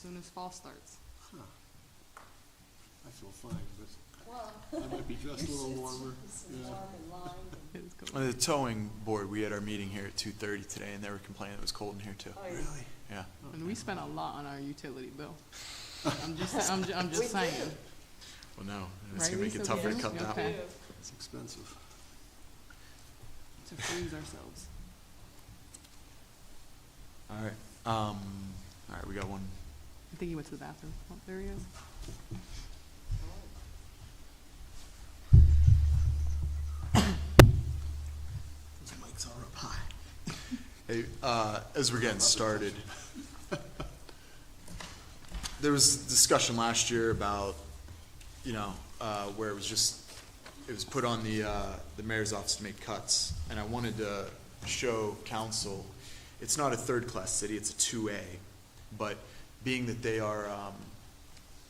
soon as fall starts. Huh. I feel fine, but I might be dressed a little warmer. Yeah. It's cold. On the towing board, we had our meeting here at 2:30 today, and they were complaining it was cold in here too. Really? Yeah. And we spent a lot on our utility bill. I'm just saying. Well, no, it's Right, gonna make it Lisa? tougher to Yeah. cut that Okay. one. It's expensive. To freeze ourselves. All right. All right, we got one. I think he went to the bathroom. Oh, there he is. Those mics are up high. Hey, as we're getting started, there was discussion last year about, where it was put on the mayor's office to make cuts, and I wanted to show council, it's not a third-class city, it's a 2A, but being that they are,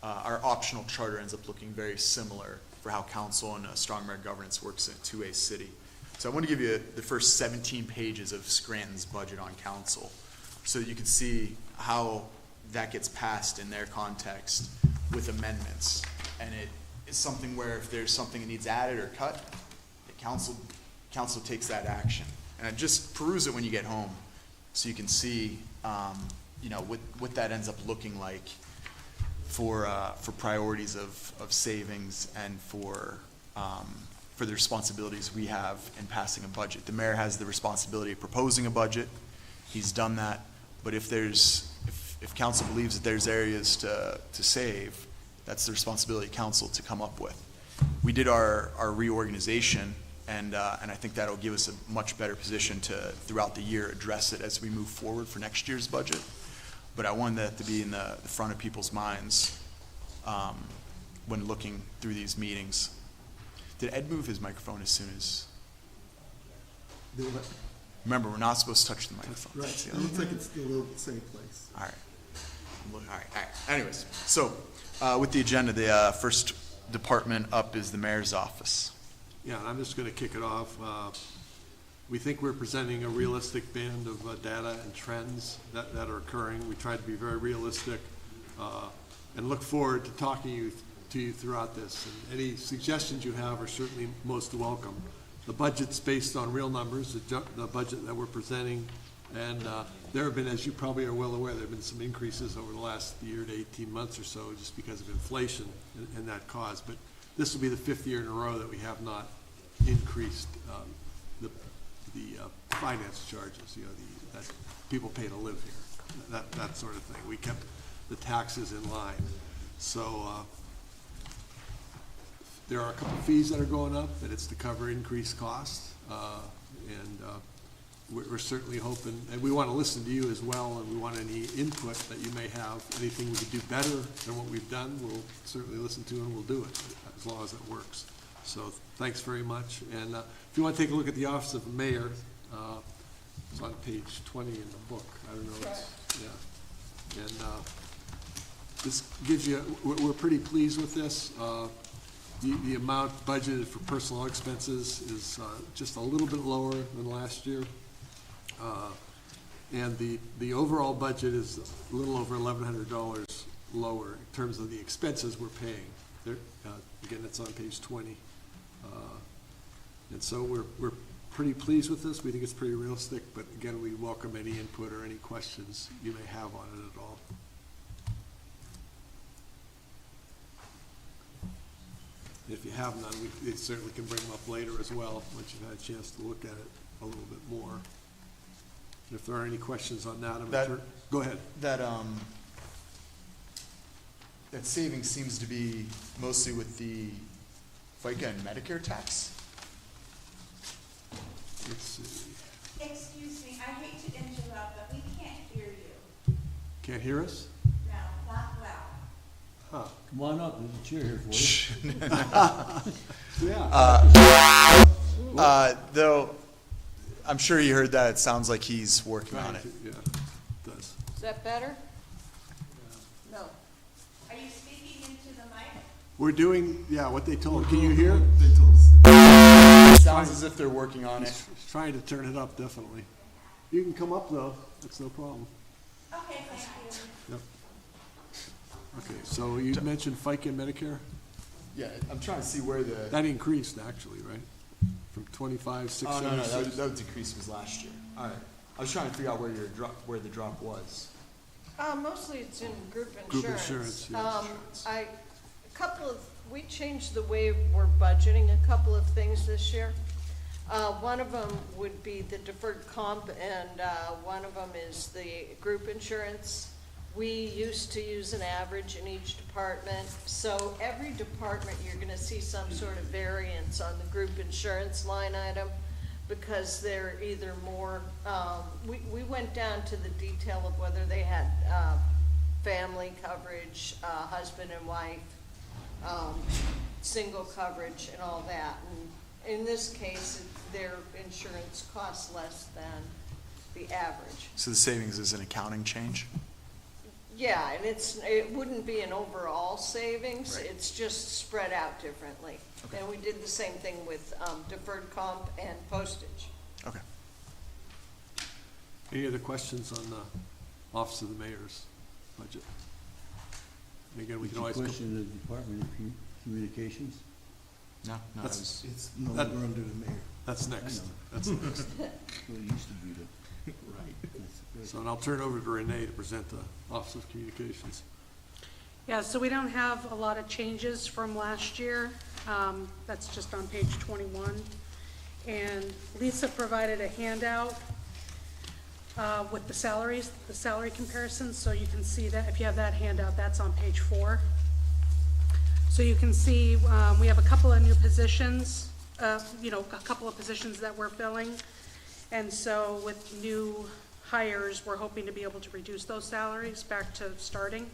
our optional charter ends up looking very similar for how council and strong mayor governance works in a 2A city. So I want to give you the first 17 pages of Scranton's budget on council, so that you can see how that gets passed in their context with amendments. And it is something where if there's something that needs added or cut, the council takes that action. And just peruse it when you get home, so you can see, what that ends up looking like for priorities of savings and for the responsibilities we have in passing a budget. The mayor has the responsibility of proposing a budget. He's done that. But if council believes that there's areas to save, that's the responsibility of council to come up with. We did our reorganization, and I think that'll give us a much better position to, throughout the year, address it as we move forward for next year's budget. But I wanted that to be in the front of people's minds when looking through these meetings. Did Ed move his microphone as soon as? Remember, we're not supposed to touch the microphone. Right, it looks like it's still in the same place. All right. All right. Anyways, so with the agenda, the first department up is the mayor's office. Yeah, and I'm just going to kick it off. We think we're presenting a realistic band of data and trends that are occurring. We try to be very realistic and look forward to talking to you throughout this. And any suggestions you have are certainly most welcome. The budget's based on real numbers, the budget that we're presenting. And there have been, as you probably are well aware, there have been some increases over the last year to 18 months or so just because of inflation and that cause. But this will be the 5th year in a row that we have not increased the finance charges, that people pay to live here, that sort of thing. We kept the taxes in line. So there are a couple of fees that are going up, and it's to cover increased costs. We're certainly hoping, and we want to listen to you as well, and we want any input that you may have, anything we could do better than what we've done, we'll certainly listen to and we'll do it, as long as it works. So thanks very much. And if you want to take a look at the Office of the Mayor, it's on page 20 in the book. I don't know. Yeah. And this gives you, we're pretty pleased with this. The amount budgeted for personnel expenses is just a little bit lower than last year. And the overall budget is a little over $1,100 lower in terms of the expenses we're paying. Again, it's on page 20. And so we're pretty pleased with this. We think it's pretty realistic, but again, we welcome any input or any questions you may have on it at all. If you have none, we certainly can bring them up later as well, once you've had a chance to look at it a little bit more. And if there are any questions on that, go ahead. That savings seems to be mostly with the FICA and Medicare tax. Let's see. Excuse me, I hate to interrupt, but we can't hear you. Can't hear us? No, not well. Huh. Come on up, there's a chair here for you. Yeah. Though, I'm sure you heard that. It sounds like he's working on it. Yeah, it does. Is that better? No. Are you speaking into the mic? We're doing, what they told, can you hear? They told us. It sounds as if they're working on it. He's trying to turn it up, definitely. You can come up, though. That's no problem. Okay, thank you. Yep. Okay, so you mentioned FICA and Medicare? Yeah, I'm trying to see where the, That increased actually, right? From 25,676. oh, no, that decrease was last year. All right. I was trying to figure out where your drop, where the drop was. Mostly it's in group Group insurance. insurance, yes. We changed the way we're budgeting a couple of things this year. One of them would be the deferred comp, and one of them is the group insurance. We used to use an average in each department, so every department, you're gonna see some sort of variance on the group insurance line item, because they're either more, we went down to the detail of whether they had family coverage, husband and wife, single coverage and all that. And in this case, their insurance costs less than the average. So the savings is an accounting change? Yeah, and it wouldn't be an overall savings, Right. it's just spread out differently. Okay. And we did the same thing with deferred comp and postage. Okay. Any other questions on the Office of the Mayor's budget? And again, we Did can you always. question the Department of Communications? No, no, that That's- was, It's no That- longer under the mayor. That's next. I know. That's next. Well, it used to be the. Right. So, and I'll turn it over to Renee to present the Office of Communications. Yeah, so we don't have a lot of changes from last year. That's just on page 21. And Lisa provided a handout with the salaries, the salary comparisons, so you can see that. If you have that handout, that's on page 4. So you can see we have a couple of new positions, a couple of positions that we're filling. And so with new hires, we're hoping to be able to reduce those salaries back to starting.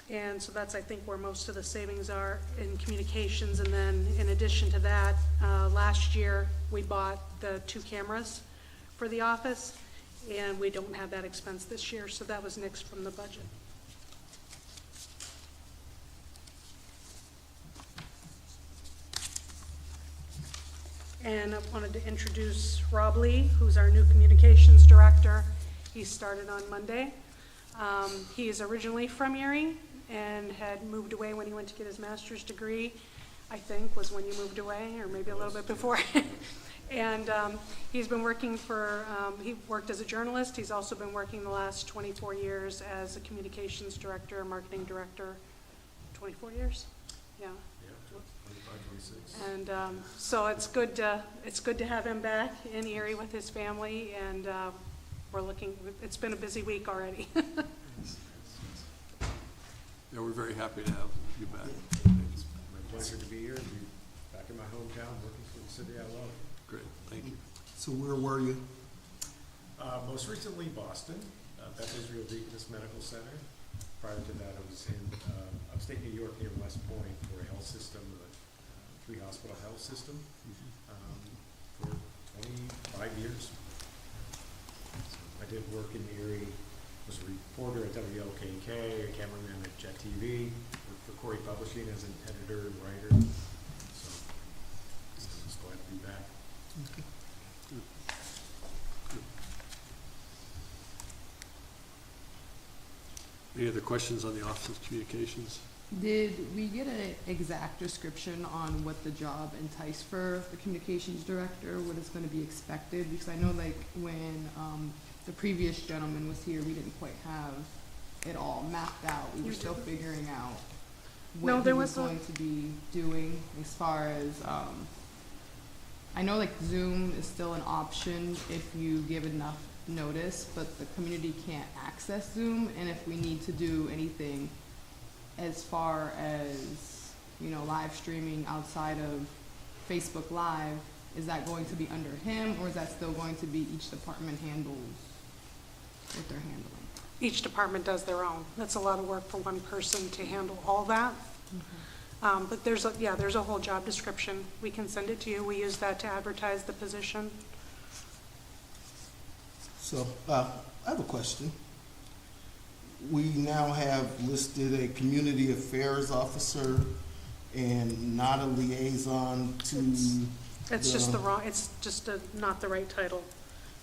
And so that's, I think, where most of the savings are in communications. And then in addition to that, last year, we bought the 2 cameras for the office, and we don't have that expense this year, so that was nixed from the budget. And I wanted to introduce Rob Lee, who's our new communications director. He started on Monday. He is originally from Erie and had moved away when he went to get his master's degree, I think, was when you moved away, or maybe a little bit before. And he's been working he worked as a journalist. He's also been working the last 24 years as a communications director, marketing director. 24 years? Yeah. And so it's good to have him back in Erie with his family, and it's been a busy week already. Yeah, we're very happy to have you back. It's my pleasure to be here and be back in my hometown working for the city I love. Great, thank you. So where were you? Most recently, Boston, Beth Israel Deaconess Medical Center. Prior to that, I was in upstate New York near West Point for a health system, a 3-hospital health system, for 25 years. I did work in Erie, was a reporter at WLKK, a cameraman at Jet TV, worked for Corey Publishing as an editor and writer. So, just glad to be back. Any other questions on the Office of Communications? Did we get an exact description on what the job enticed for the communications director, what is gonna be expected? Because I know like when, the previous gentleman was here, we didn't quite have it all mapped out. We were still figuring out No, what he there was was a- going to be doing as far as, I know like Zoom is still an option if you give enough notice, but the community can't access Zoom, and if we need to do anything as far as, live streaming outside of Facebook Live, is that going to be under him, or is that still going to be each department handles what they're handling? Each department does their own. That's a lot of work for one person to handle all that. But there's a whole job description. We can send it to you. We use that to advertise the position. So, I have a question. We now have listed a community affairs officer and not a liaison to. It's just not the right title.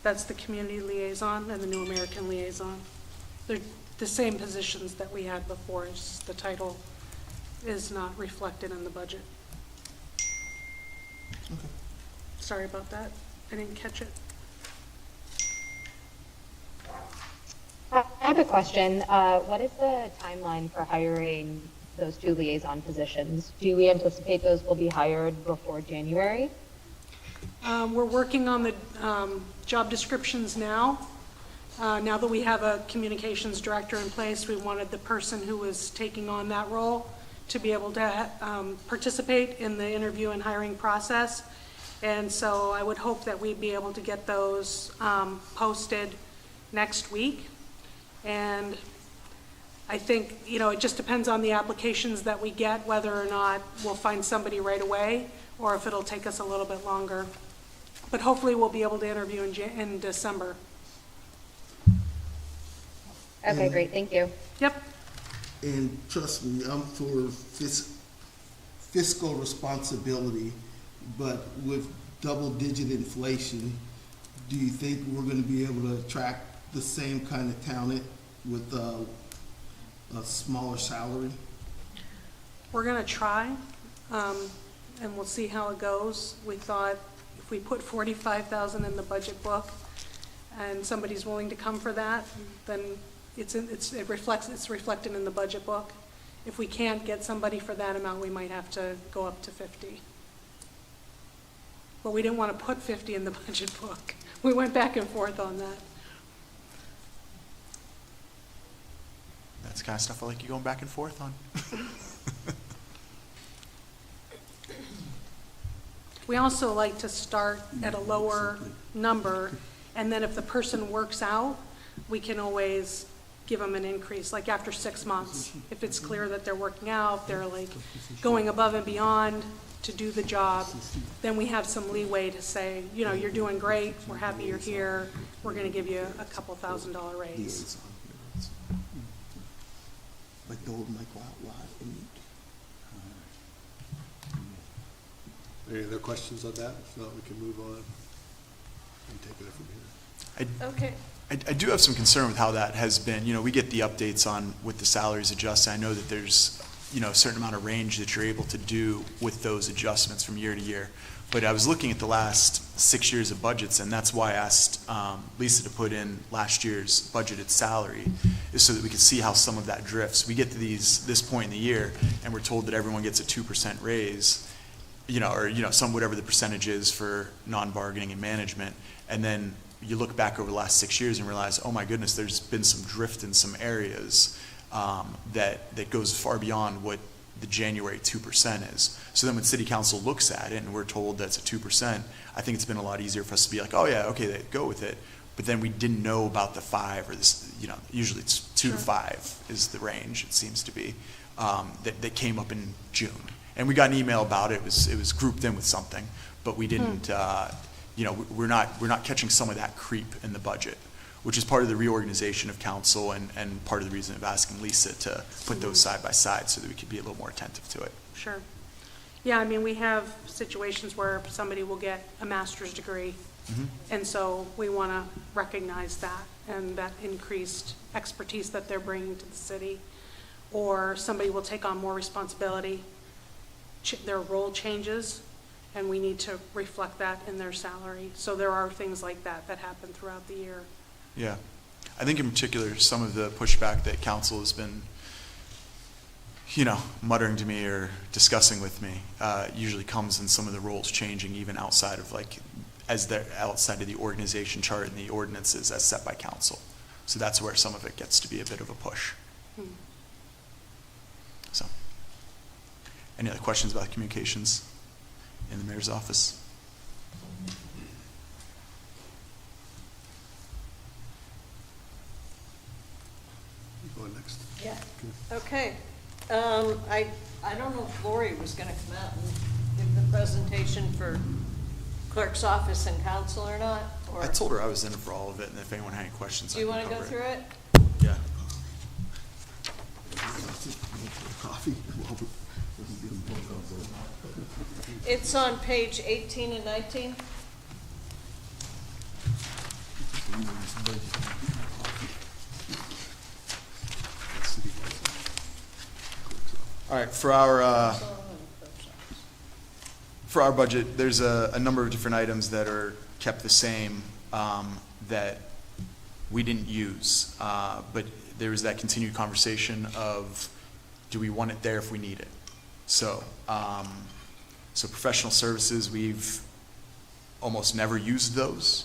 That's the community liaison and the New American liaison. the same positions that we had before, it's just the title is not reflected in the budget. Okay. Sorry about that, I didn't catch it. I have a question. What is the timeline for hiring those 2 liaison positions? Do we anticipate those will be hired before January? We're working on the job descriptions now. Now that we have a communications director in place, we wanted the person who was taking on that role to be able to participate in the interview and hiring process. And so I would hope that we'd be able to get those posted next week. And I think, you know, it just depends on the applications that we get, whether or not we'll find somebody right away, or if it'll take us a little bit longer. But hopefully we'll be able to interview in December. Okay, great, thank you. Yep. And trust me, I'm for fiscal responsibility, but with double-digit inflation, do you think we're gonna be able to attract the same kind of talent with a smaller salary? We're gonna try, and we'll see how it goes. We thought if we put 45,000 in the budget book and somebody's willing to come for that, then it's reflected in the budget book. If we can't get somebody for that amount, we might have to go up to 50. But we didn't want to put 50 in the budget book. We went back and forth on that. That's the kind of stuff I like you going back and forth on. We also like to start at a lower number, and then if the person works out, we can always give them an increase, like after 6 months. If it's clear that they're working out, they're like going above and beyond to do the job, then we have some leeway to say, you know, you're doing great, we're happy you're here, we're gonna give you a couple $1,000 raise. Liaison. Like the old Michael Outlaw. Any other questions on that? If not, we can move on and take it from here. Okay. I do have some concern with how that has been. You know, we get the updates on with the salaries adjusted. I know that there's, you know, a certain amount of range that you're able to do with those adjustments from year to year. But I was looking at the last 6 years of budgets, and that's why I asked Lisa to put in last year's budgeted salary, is so that we could see how some of that drifts. We get to this point in the year, and we're told that everyone gets a 2% raise, you know, or, you know, some, whatever the percentage is for non-bargaining and management. And then you look back over the last 6 years and realize, oh my goodness, there's been some drift in some areas that goes far beyond what the January 2% is. So then when city council looks at it and we're told that's a 2%, I think it's been a lot easier for us to be like, oh yeah, okay, they go with it. But then we didn't know about the 5 or this, you know, usually it's 2 to 5 is the range, it seems to be, that came up in June. And we got an email about it. It was grouped in with something, but we didn't, you know, we're not catching some of that creep in the budget, which is part of the reorganization of council and part of the reason of asking Lisa to put those side by side so that we could be a little more attentive to it. Sure. Yeah, I mean, we have situations where somebody will get a master's degree, and so we want to recognize that and that increased expertise that they're bringing to the city. Or somebody will take on more responsibility, their role changes, and we need to reflect that in their salary. So there are things like that that happen throughout the year. Yeah. I think in particular, some of the pushback that council has been, you know, muttering to me or discussing with me, usually comes in some of the roles changing even outside of outside of the organization chart and the ordinances as set by council. So that's where some of it gets to be a bit of a push. So, any other questions about communications in the mayor's office? Go next. Yeah. Okay. I don't know if Lori was gonna come out and give the presentation for clerk's office and council or not, or? I told her I was in for all of it, and if anyone had any questions, Do you wanna go through it? Yeah. Coffee? It's on page 18 and 19. All right, for our budget, there's a number of different items that are kept the same, that we didn't use. But there was that continued conversation of, do we want it there if we need it? So, so professional services, we've almost never used those.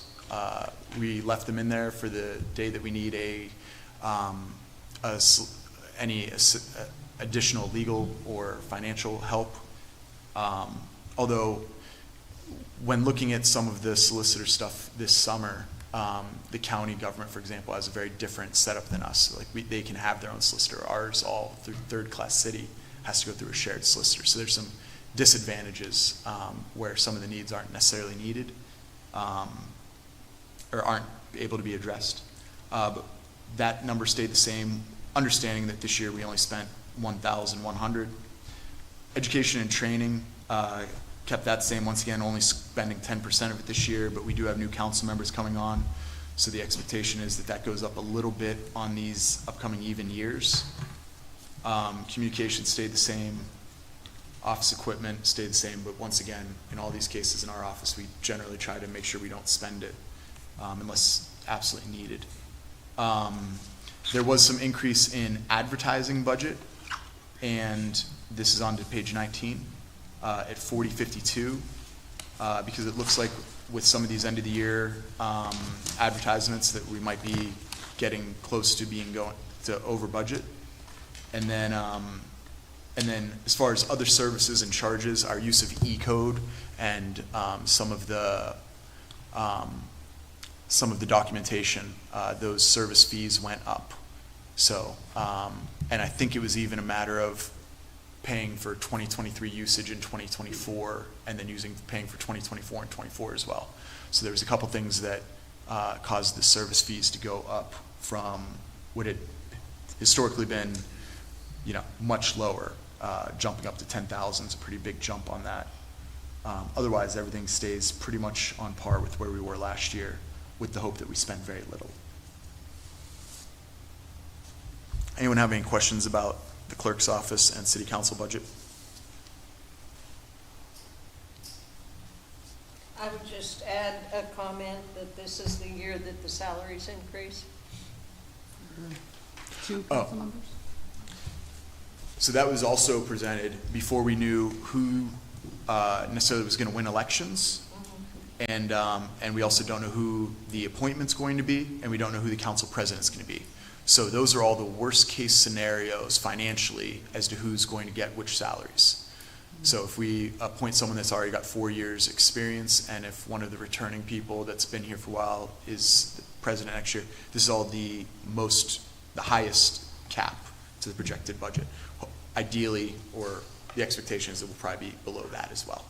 We left them in there for the day that we need any additional legal or financial help. Although, when looking at some of the solicitor stuff this summer, the county government, for example, has a very different setup than us. Like they can have their own solicitor. Ours, all through third-class city, has to go through a shared solicitor. So there's some disadvantages where some of the needs aren't necessarily needed or aren't able to be addressed. But that number stayed the same, understanding that this year we only spent $1,100. Education and training kept that same, once again, only spending 10% of it this year, but we do have new council members coming on, so the expectation is that that goes up a little bit on these upcoming even years. Communication stayed the same, office equipment stayed the same, but once again, in all these cases in our office, we generally try to make sure we don't spend it unless absolutely needed. There was some increase in advertising budget, and this is on to page 19 at 4052, because it looks like with some of these end of the year advertisements that we might be getting close to being going to over budget. And then as far as other services and charges, our use of E-code and some of the documentation, those service fees went up. So, and I think it was even a matter of paying for 2023 usage in 2024, and then paying for 2024 and 24 as well. So there was a couple things that caused the service fees to go up from what had historically been, much lower. Jumping up to 10,000 is a pretty big jump on that. Otherwise, everything stays pretty much on par with where we were last year, with the hope that we spend very little. Anyone have any questions about the clerk's office and city council budget? I would just add a comment that this is the year that the salaries increase. 2 council members? So that was also presented before we knew who necessarily was going to win elections. And we also don't know who the appointment's going to be, and we don't know who the council president's going to be. So those are all the worst case scenarios financially as to who's going to get which salaries. So if we appoint someone that's already got 4 years experience, and if one of the returning people that's been here for a while is the president next year, this is all the highest cap to the projected budget. Ideally, or the expectation is that we'll probably be below that as well.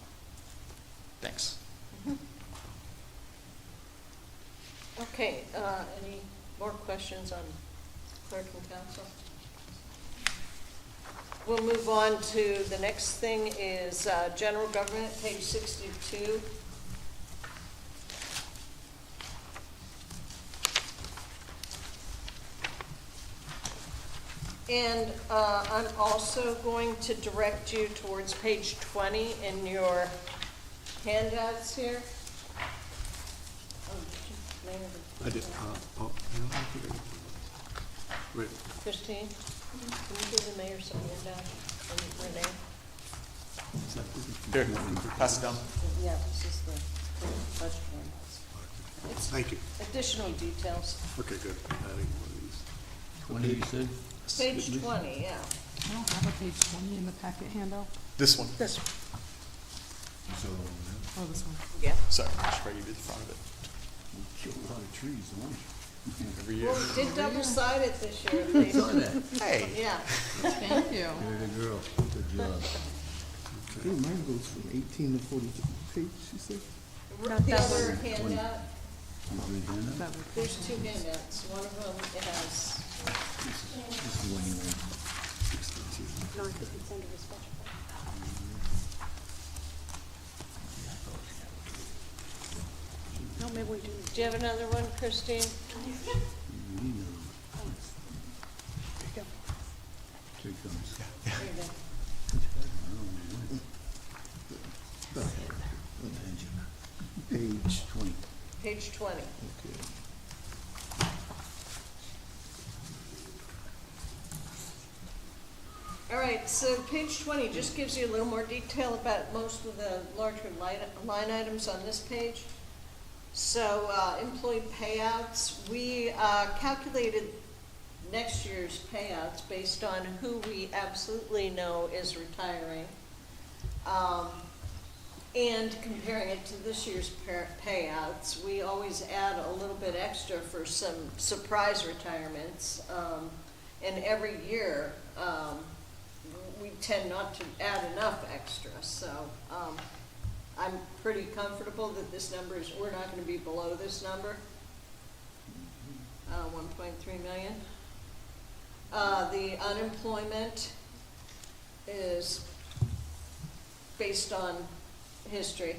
Thanks. Okay, any more questions on clerk and council? We'll move on to the next thing is general government, page 62. And I'm also going to direct you towards page 20 in your handouts here. I did, I think wait. Christine, can you give the mayor some handout and Renee? Here, pass it down. Yeah, this is the budget handouts. It's Thank you. additional details. Okay, good. Adding one of these. 20, you said? Page 20, yeah. I don't have a page 20 in the packet handout. This one. This, Oh, this one. Yeah. Sorry, I should probably give you the front of it. We killed a lot of trees, don't we? Every year. Well, we did double-sided this year. at I least. saw that. Hey. Yeah. Thank you. Very good girl. Good job. I think mine goes from 18 to 42 page, she said. The other handout, You read hand up? there's 2 handouts. One of them has, This is one you want. 62. no, I think it's under this budget. No, maybe we do. do you have another one, Christine? You need another one. There you go. Here it comes. There you go. page 20. All right, so page 20 just gives you a little more detail about most of the larger line items on this page. So, employee payouts, we calculated next year's payouts based on who we absolutely know is retiring, and comparing it to this year's payouts. We always add a little bit extra for some surprise retirements, and every year, we tend not to add enough extra, so I'm pretty comfortable that this number is, we're not gonna be below this number, 1.3 million. The unemployment is based on history.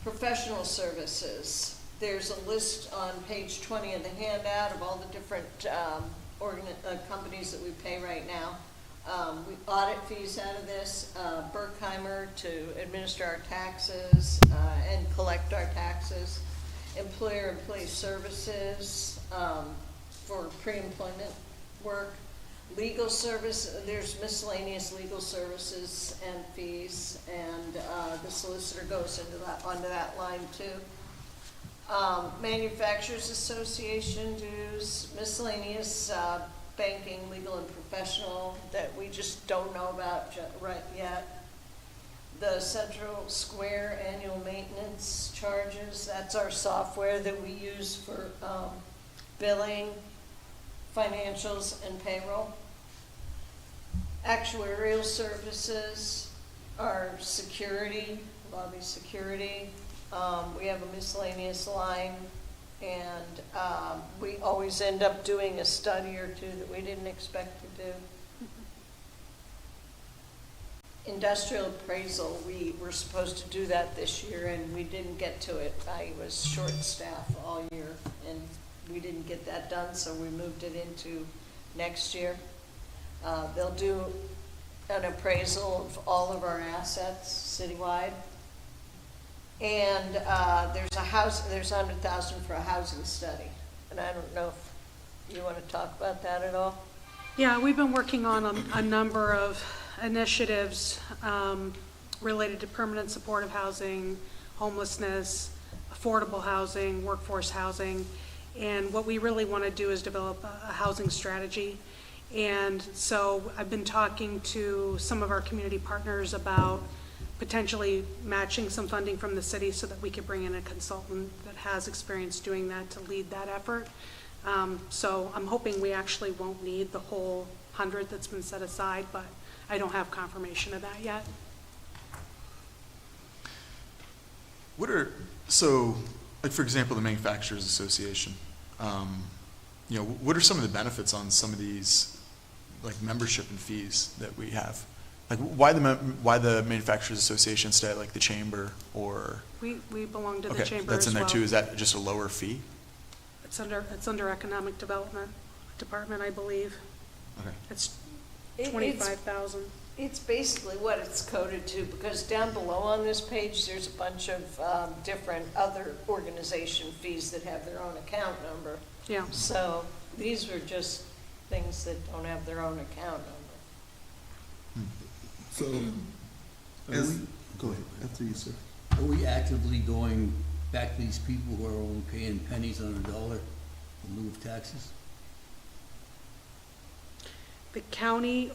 Professional services, there's a list on page 20 of the handout of all the different companies that we pay right now. We audit fees out of this, Berkheimer to administer our taxes and collect our taxes, employee services for pre-employment work, legal service, there's miscellaneous legal services and fees, and the solicitor goes onto that line too. Manufacturers Association dues, miscellaneous banking, legal and professional that we just don't know about right yet. The Central Square annual maintenance charges, that's our software that we use for billing, financials, and payroll. Actuarial services, our security, lobby security. We have a miscellaneous line, and we always end up doing a study or two that we didn't expect to do. Industrial appraisal, we were supposed to do that this year, and we didn't get to it. I was short-staffed all year, and we didn't get that done, so we moved it into next year. They'll do an appraisal of all of our assets citywide. And there's 100,000 for a housing study, and I don't know if you want to talk about that at all. Yeah, we've been working on a number of initiatives related to permanent supportive housing, homelessness, affordable housing, workforce housing, and what we really want to do is develop a housing strategy. And so I've been talking to some of our community partners about potentially matching some funding from the city so that we could bring in a consultant that has experience doing that to lead that effort. So I'm hoping we actually won't need the whole 100 that's been set aside, but I don't have confirmation of that yet. So, like for example, the Manufacturers Association, what are some of the benefits on some of these, like membership and fees that we have? Like why the Manufacturers Association instead of like the chamber or? We belong to the Okay, chamber that's as in there well. too. Is that just a lower fee? It's under Economic Development Department, I believe. Okay. It's It's 25,000. It's basically what it's coded to, because down below on this page, there's a bunch of different other organization fees that have their own account number. Yeah. So these are just things that don't have their own account number. So, go ahead, after you, sir. Are we actively going back to these people who are only paying pennies on a dollar in lieu of taxes? The county,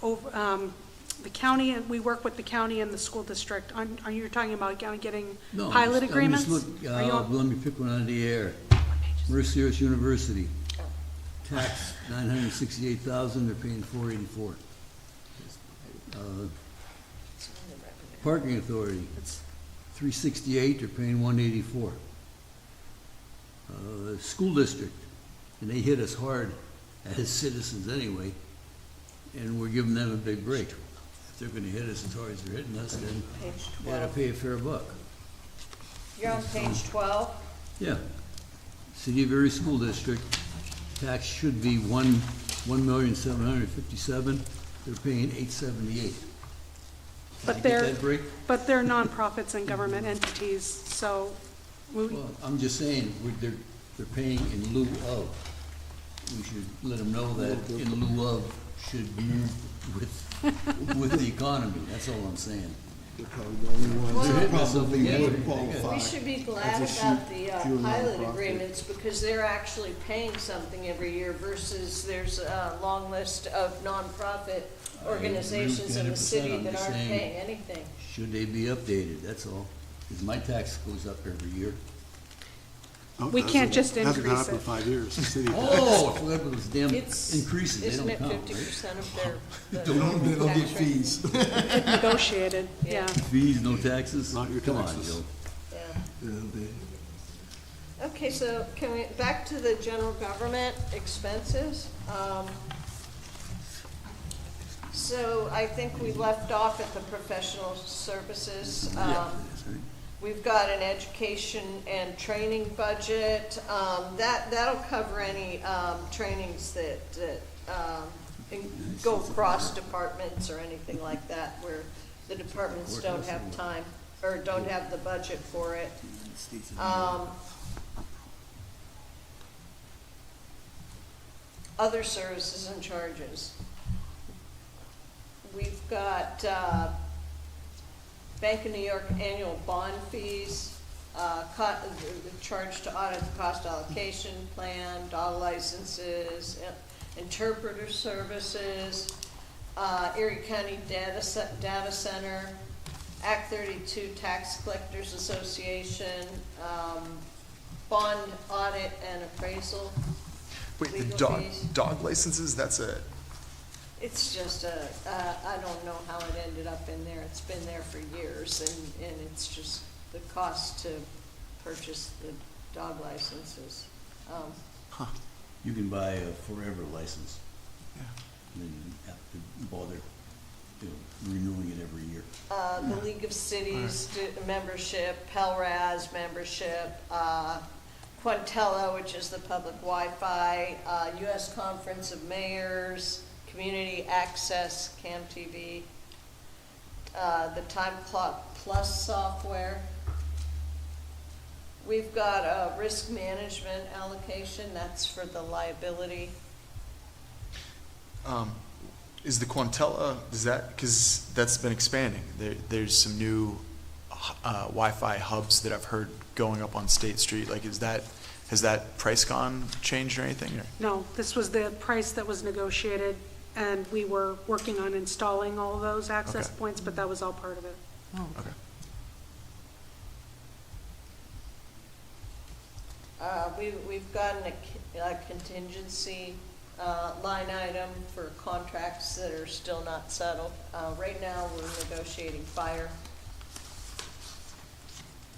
we work with the county and the school district. Are you talking about getting No, pilot I'm just agreements? look- Are you on- let me pick one out of the air. Mercyhurst University, tax $968,000, they're paying $484. Parking Authority, It's- $368, they're paying $184. School District, and they hit us hard as citizens anyway, and we're giving them a big break. If they're gonna hit us as hard as they're hitting us, then Page they gotta 12. pay a fair buck. You're on page 12? Yeah. City of Erie School District, tax should be $1,757,000, they're paying $878. But Can I get they're, that break? but they're nonprofits and government entities, so Well, I'm just saying, they're paying in lieu of. We should let them know that in lieu of should move with the economy, that's all I'm saying. They're probably the only ones Well- that probably Yeah. would qualify. We should be glad as a about the pure pilot nonprofit. agreements because they're actually paying something every year versus there's a long list of nonprofit organizations in the 100%. city I'm that just aren't saying- paying anything. Should they be updated, that's all. Because my tax goes up every year. Oh, We hasn't- can't just Hasn't gone increase up in it. 5 years. The city. Oh, I forgot those damn It's, increases, they isn't don't it count, right? 50% of their? the They don't get tax rate? fees. Negotiated, yeah. Fees, no taxes? Not your Come on, taxes. Joe. Yeah. Yeah, they- Okay, so can we, back to the general government expenses. So I think we left off at the professional services. That's right. We've got an education and training budget. That'll cover any trainings that go across departments or anything like that where the departments don't have time or don't have the budget for it. Other services and charges. We've got Bank of New York annual bond fees, the charge to audit the cost allocation plan, dog licenses, interpreter services, Erie County Data Center, Act 32 Tax Collectors Association, bond audit and appraisal. Wait, the Legal fees. dog licenses, It's just I don't know how it ended up in there. It's been there for years, and it's just the cost to purchase the dog licenses. You can buy a forever license. And then you have to bother, renewing it every year. The League of Cities membership, PELRAS membership, Quintella, which is the public Wi-Fi, U.S. Conference of Mayors, Community Access, CAMTV, the Time Clock Plus software. We've got a risk management allocation, that's for the liability. is the Quintella, because that's been expanding. There's some new Wi-Fi hubs that I've heard going up on State Street. Like, has that price gone changed or anything? Or? No, this was the price that was negotiated, and we were working on installing all of those access Okay. points, but that was all part of it. Okay. We've gotten a contingency line item for contracts that are still not settled. Right now, we're negotiating fire.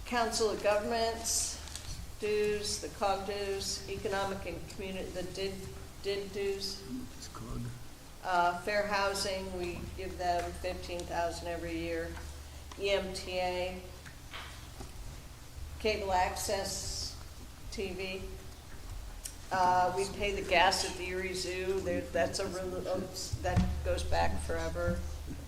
Council of Governments dues, the COG dues, economic and community, the DID dues. It's called. Fair housing, we give them $15,000 every year. EMTA, cable access, TV. We pay the gas at the Erie Zoo. That's that goes back forever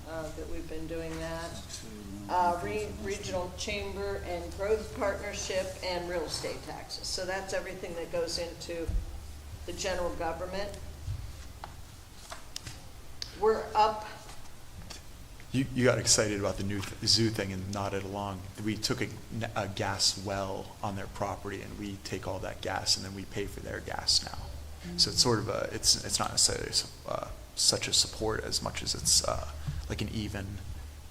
that we've been doing that. Regional Chamber and Growth Partnership and real estate taxes. So that's everything that goes into the general government. We're up. You got excited about the new zoo thing and nodded along. We took a gas well on their property, and we take all that gas, and then we pay for their gas now. So it's sort of it's not necessarily such a support as much as it's like an even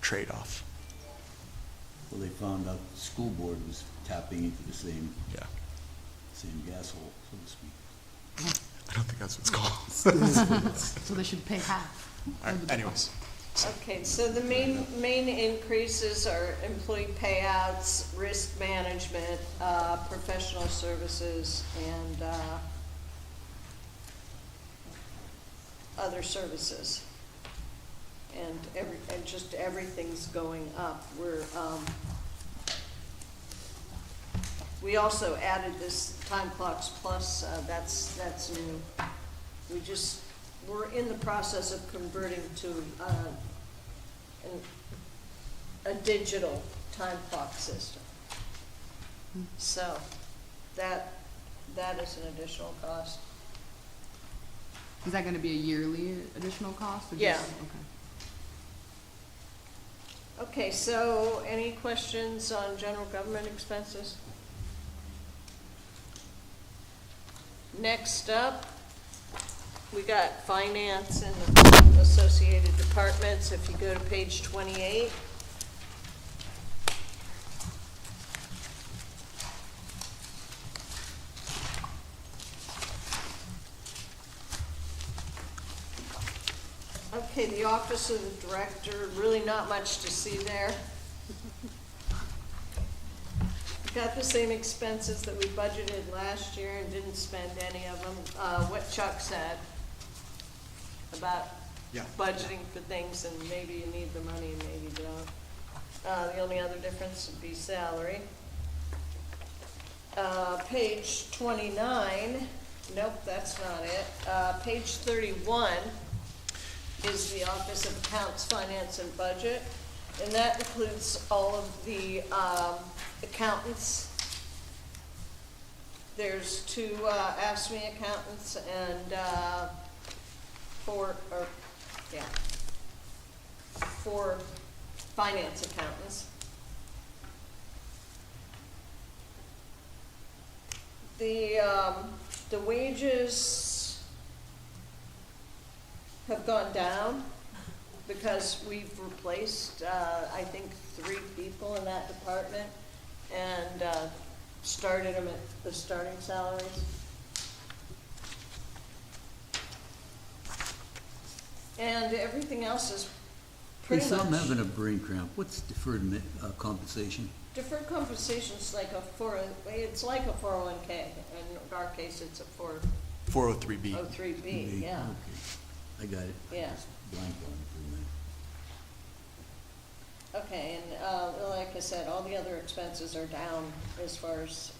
trade-off. Well, they found out the school board was tapping into the same gas hole, so to speak. I don't think that's what it's called. So they should pay half. All right, anyways. Okay, so the main increases are employee payouts, risk management, professional services, and other services. And just everything's going up. We also added this Time Clocks Plus, that's new. We're in the process of converting to a digital time clock system. So, that is an additional cost. Is that gonna be a yearly additional cost? Or Yeah. just- Okay. Okay, so any questions on general government expenses? Next up, we got finance and the associated departments. If you go to page 28. Okay, the office of the director, really not much to see there. Got the same expenses that we budgeted last year and didn't spend any of them. What Chuck said about Yeah. budgeting for things and maybe you need the money and maybe you don't. The only other difference would be salary. Page 29, nope, that's not it. Page 31 is the Office of Accounts, Finance, and Budget, and that includes all of the accountants. There's two AFSCME accountants and four finance accountants. The wages have gone down because we've replaced, I think, 3 people in that department and started them at the starting salaries. And everything else is pretty Hey, much. I'm having a brain cramp. What's deferred compensation? Deferred compensation is like it's like a 401K. In our case, it's a 403B. 403B, yeah. Okay, I got it. I Yeah. just blanked on it for a minute. Okay, and like I said, all the other expenses are down as far as,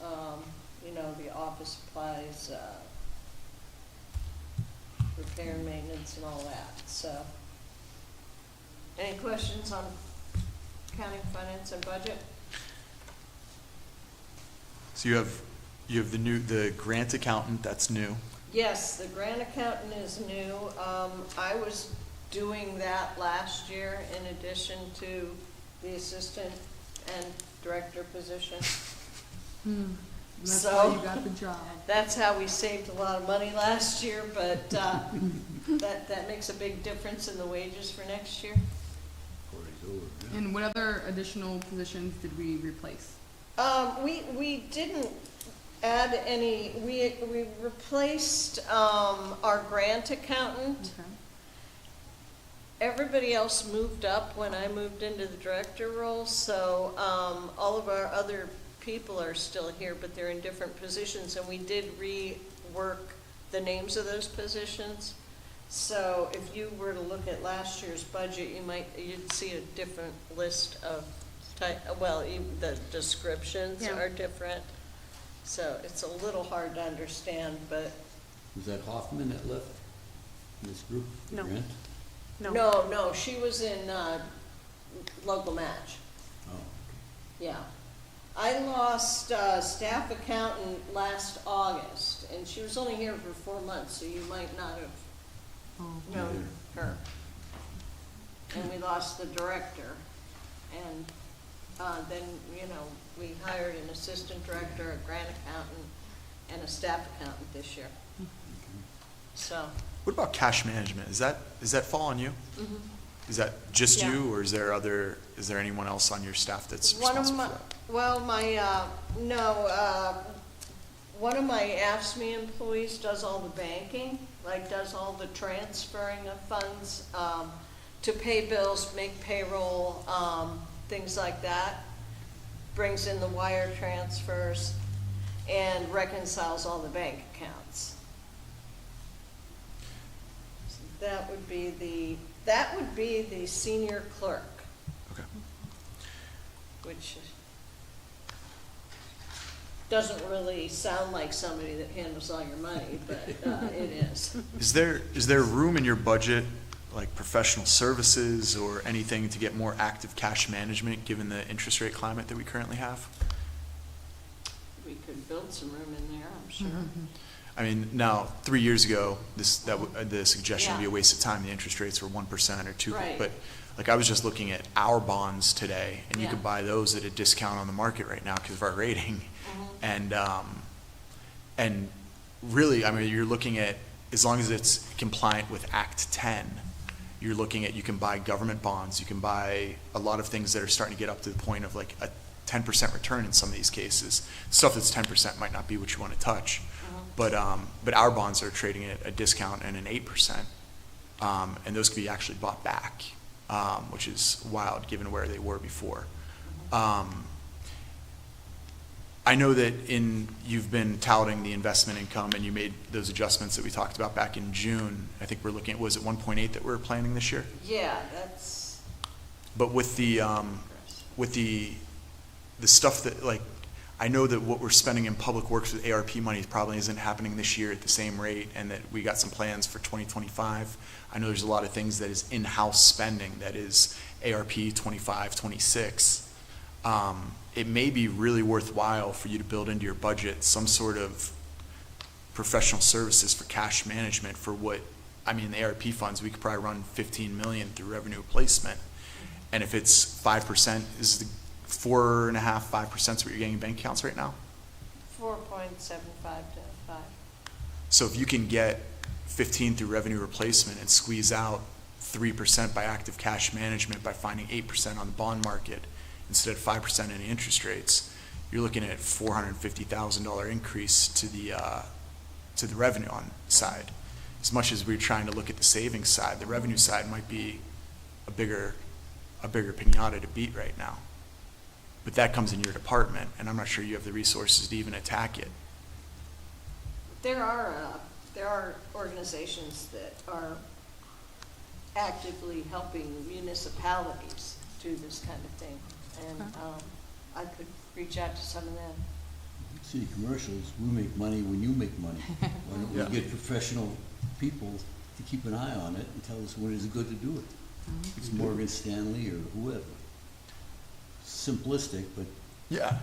the office supplies, repair and maintenance and all that, so. Any questions on accounting, finance, and budget? So you have the grant accountant, that's new. Yes, the grant accountant is new. I was doing that last year in addition to the assistant and director position. That's So- why you got the job. That's how we saved a lot of money last year, but that makes a big difference in the wages for next year. Corey's over, yeah. And what other additional positions did we replace? We didn't add any, we replaced our grant accountant. Okay. Everybody else moved up when I moved into the director role, so all of our other people are still here, but they're in different positions, and we did rework the names of those positions. So if you were to look at last year's budget, you'd see a different list of even the descriptions Yeah. are different. So it's a little hard to understand, but Was that Hoffman that left this group? the No. grant? no, she was in local match. Oh, Yeah. I lost staff accountant last August, and she was only here for 4 months, so you might not have Oh. known her. And we lost the director, and then, we hired an assistant director, a grant accountant, and a staff accountant this year. So, What about cash management? Does that fall on you? Is that just Yeah. you, or is there anyone else on your staff that's one of responsible my, for that? well, one of my AFSCME employees does all the banking, does all the transferring of funds to pay bills, make payroll, things like that. Brings in the wire transfers and reconciles all the bank accounts. So that would be the senior clerk, Okay. which doesn't really sound like somebody that handles all your money, but it is. Is there room in your budget, like professional services or anything to get more active cash management, given the interest rate climate that we currently have? we could build some room in there, I'm sure. I mean, now, 3 years ago, the suggestion would be a waste of time, the interest rates were 1% or 2%. Right. But, like, I was just looking at our bonds today, and you Yeah. could buy those at a discount on the market right now because of our rating. And really, I mean, you're looking at, as long as it's compliant with Act 10, you're looking at, you can buy government bonds, you can buy a lot of things that are starting to get up to the point of like a 10% return in some of these cases. Stuff that's 10% might not be what you want to touch. But our bonds are trading at a discount and an 8%. And those can be actually bought back, which is wild given where they were before. I know that you've been touting the investment income and you made those adjustments that we talked about back in June. I think we're looking at, was it 1.8 that we're planning this year? Yeah, that's But with the stuff that, like, I know that what we're spending in public works with ARP money probably isn't happening this year at the same rate, and that we got some plans for 2025. I know there's a lot of things that is in-house spending that is ARP 25, 26. It may be really worthwhile for you to build into your budget some sort of professional services for cash management for what, I mean, the ARP funds, we could probably run 15 million through revenue replacement. And if it's 5%, is the 4.5%, 5% is what you're getting in bank accounts right now? 4.75 to 5. So if you can get 15 through revenue replacement and squeeze out 3% by active cash management by finding 8% on the bond market instead of 5% in interest rates, you're looking at $450,000 increase to the revenue on side. As much as we're trying to look at the savings side, the revenue side might be a bigger piñata to beat right now. But that comes in your department, and I'm not sure you have the resources to even attack it. There are organizations that are actively helping municipalities do this kind of thing. And I could reach out to some of them. City commercials, we make money when you make money. Why don't Yeah. we get professional people to keep an eye on it and tell us when it's good to do it? It's Morgan Stanley or whoever. Simplistic, but Yeah.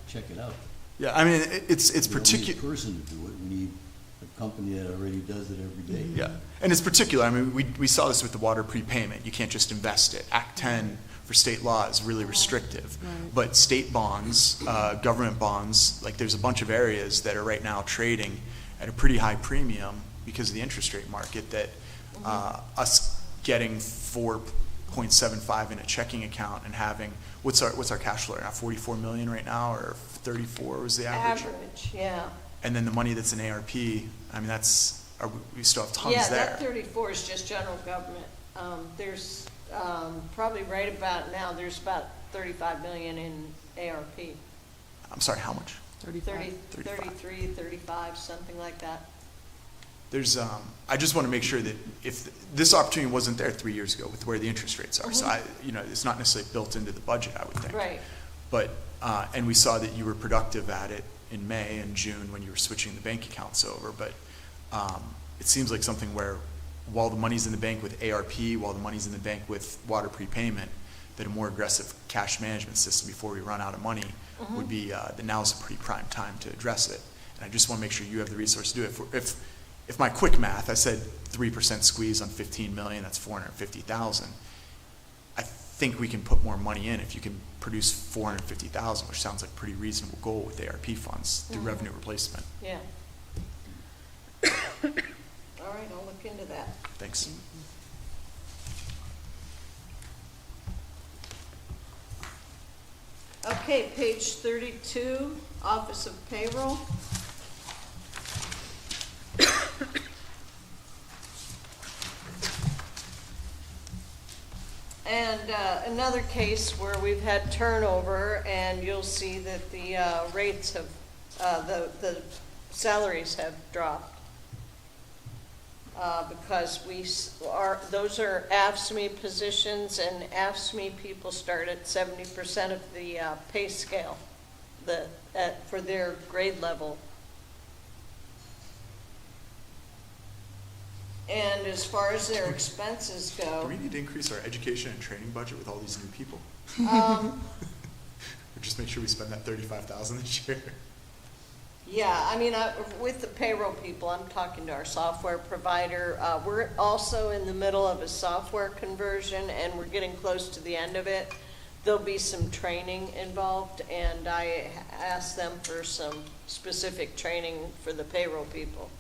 check it out. Yeah, I mean, it's We don't need particular. a person to do it, we need a company that already does it every day. Yeah, and it's particular. I mean, we saw this with the water prepayment. You can't just invest it. Act 10 for state law is really restrictive. Right. But state bonds, government bonds, like there's a bunch of areas that are right now trading at a pretty high premium because of the interest rate market that us getting 4.75 in a checking account and having, what's our cash flow right now? 44 million right now, or 34 was the average? Average, yeah. And then the money that's in ARP, I mean, we still have tons Yeah, there. that 34 is just general government. There's probably right about now, there's about 35 million in ARP. I'm sorry, how much? 35. 33, 35, something like that. There's, I just want to make sure that if this opportunity wasn't there 3 years ago with where the interest rates are, so it's not necessarily built into the budget, I would think. Right. But, and we saw that you were productive at it in May and June when you were switching the bank accounts over, but it seems like something where while the money's in the bank with ARP, while the money's in the bank with water prepayment, that a more aggressive cash management system before we run out of money would be, that now's a pretty prime time to address it. And I just want to make sure you have the resources to do it. If my quick math, I said 3% squeeze on 15 million, that's 450,000. I think we can put more money in if you can produce 450,000, which sounds like a pretty reasonable goal with ARP funds through revenue replacement. Yeah. All right, I'll look into that. Thanks. Okay, page 32, Office of Payroll. And another case where we've had turnover, and you'll see that the rates have, the salaries have dropped. Because those are AFSCME positions, and AFSCME people start at 70% of the pay scale for their grade level. And as far as their expenses Do go, we need to increase our education and training budget with all these new people? Or just make sure we spend that 35,000 this year? Yeah, I mean, with the payroll people, I'm talking to our software provider. We're also in the middle of a software conversion, and we're getting close to the end of it. There'll be some training involved, and I asked them for some specific training for the payroll people.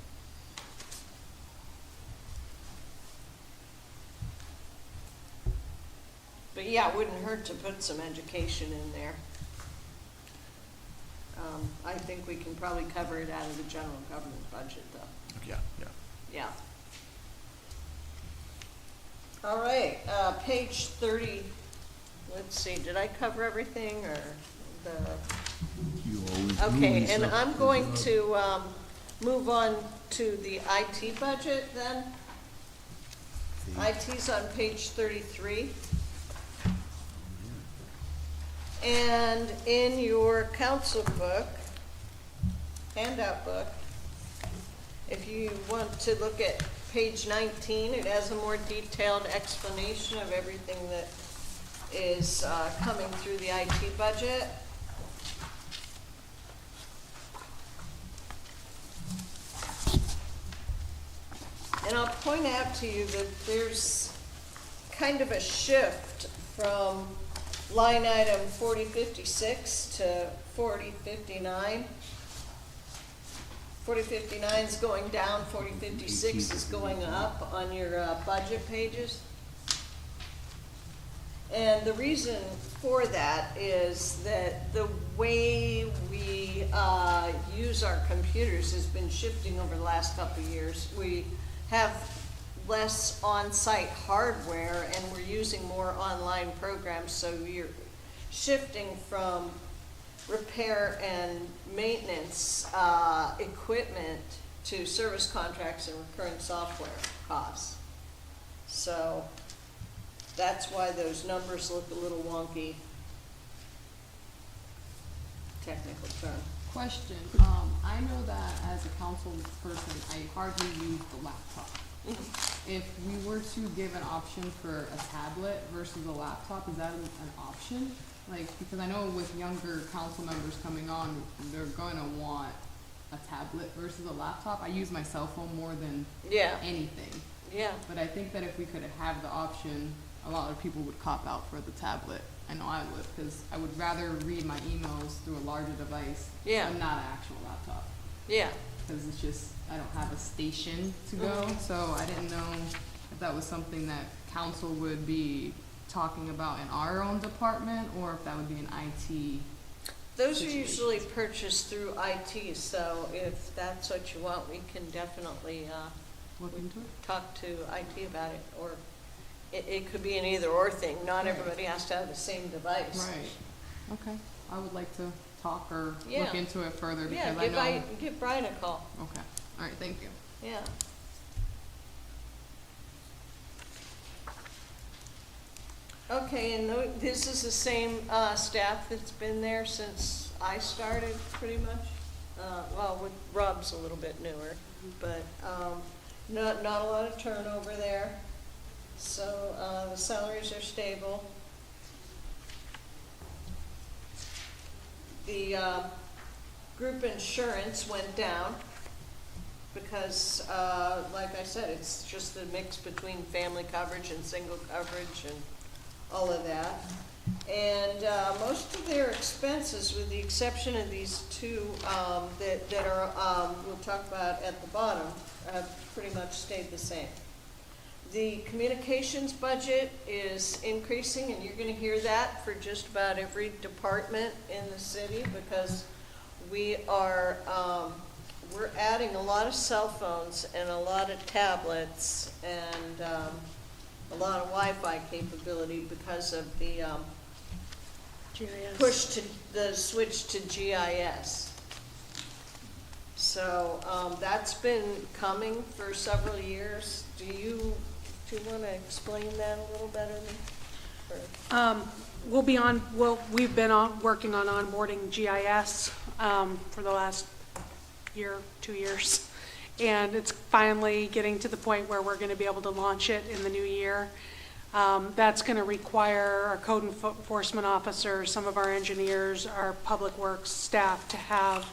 But yeah, it wouldn't hurt to put some education in there. I think we can probably cover it out of the general government budget, though. Yeah, yeah. Yeah. All right, page 30, let's see, did I cover everything, or the? You always do, Okay, Lisa. and I'm Good going job. to move on to the IT budget then. IT's on page 33. And in your council book, handout book, if you want to look at page 19, it has a more detailed explanation of everything that is coming through the IT budget. And I'll point out to you that there's kind of a shift from line item 4056 to 4059. 4059 is going down, 4056 is going up on your budget pages. And the reason for that is that the way we use our computers has been shifting over the last couple of years. We have less on-site hardware and we're using more online programs, so you're shifting from repair and maintenance equipment to service contracts and recurring software costs. So that's why those numbers look a little wonky. Technical term. Question, I know that as a council person, I hardly use the laptop. If we were to give an option for a tablet versus a laptop, is that an option? Like, because I know with younger council members coming on, they're gonna want a tablet versus a laptop. I use my cell phone more than Yeah, anything. yeah. But I think that if we could have the option, a lot of people would cop out for the tablet. I know I would, because I would rather read my emails through a larger device Yeah. than not an actual laptop. Yeah. Because it's just, I don't have a station to go, so I didn't know if that was something that council would be talking about in our own department, or if that would be an IT. Those are situation. usually purchased through IT, so if that's what you want, we can definitely Look into it? talk to IT about it, or it could be an either-or thing. Not Right. everybody has to have the same device. Right, okay. I would like to talk or Yeah. look into it further, Yeah, because I know. give Brian a call. Okay, all right, thank you. Yeah. Okay, and this is the same staff that's been there since I started, pretty much. Well, with Rob's a little bit newer, but not a lot of turnover there. So the salaries are stable. The group insurance went down because, like I said, it's just a mix between family coverage and single coverage and all of that. And most of their expenses, with the exception of these two that are, we'll talk about at the bottom, have pretty much stayed the same. The communications budget is increasing, and you're gonna hear that for just about every department in the city, because we are, we're adding a lot of cell phones and a lot of tablets and a lot of Wi-Fi capability because of the GIS. push to, the switch to GIS. So that's been coming for several years. Do you want to explain that a little better? We've been working on onboarding GIS for the last year, 2 years. And it's finally getting to the point where we're going to be able to launch it in the new year. That's going to require our code enforcement officers, some of our engineers, our public works staff to have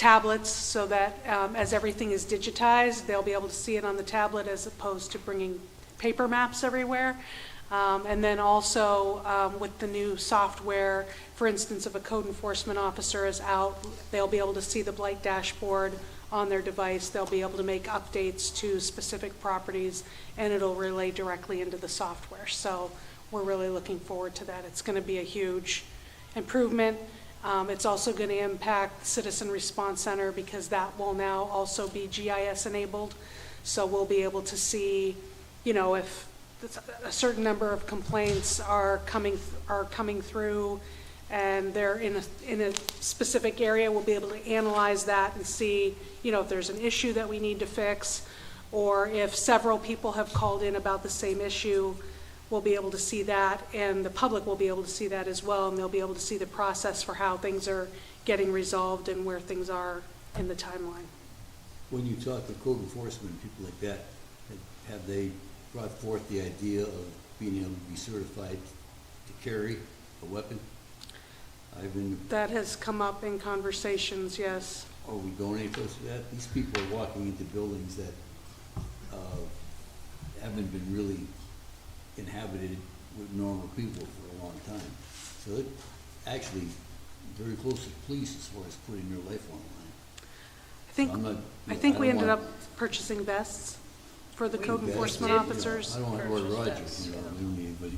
tablets so that as everything is digitized, they'll be able to see it on the tablet as opposed to bringing paper maps everywhere. And then also with the new software, for instance, if a code enforcement officer is out, they'll be able to see the blight dashboard on their device. They'll be able to make updates to specific properties, and it'll relay directly into the software. So we're really looking forward to that. It's going to be a huge improvement. It's also going to impact Citizen Response Center because that will now also be GIS enabled. So we'll be able to see, you know, if a certain number of complaints are coming through and they're in a specific area, we'll be able to analyze that and see, you know, if there's an issue that we need to fix, or if several people have called in about the same issue, we'll be able to see that, and the public will be able to see that as well, and they'll be able to see the process for how things are getting resolved and where things are in the timeline. When you talk to code enforcement and people like that, have they brought forth the idea of being able to be certified to carry a weapon? That has come up in conversations, yes. Are we going any closer to that? These people are walking into buildings that haven't been really inhabited with normal people for a long time. So it actually very close to the police as far as putting their life on the line. I think we ended up purchasing vests for the code enforcement officers. I don't want Roy Rogers, you know, we don't need anybody,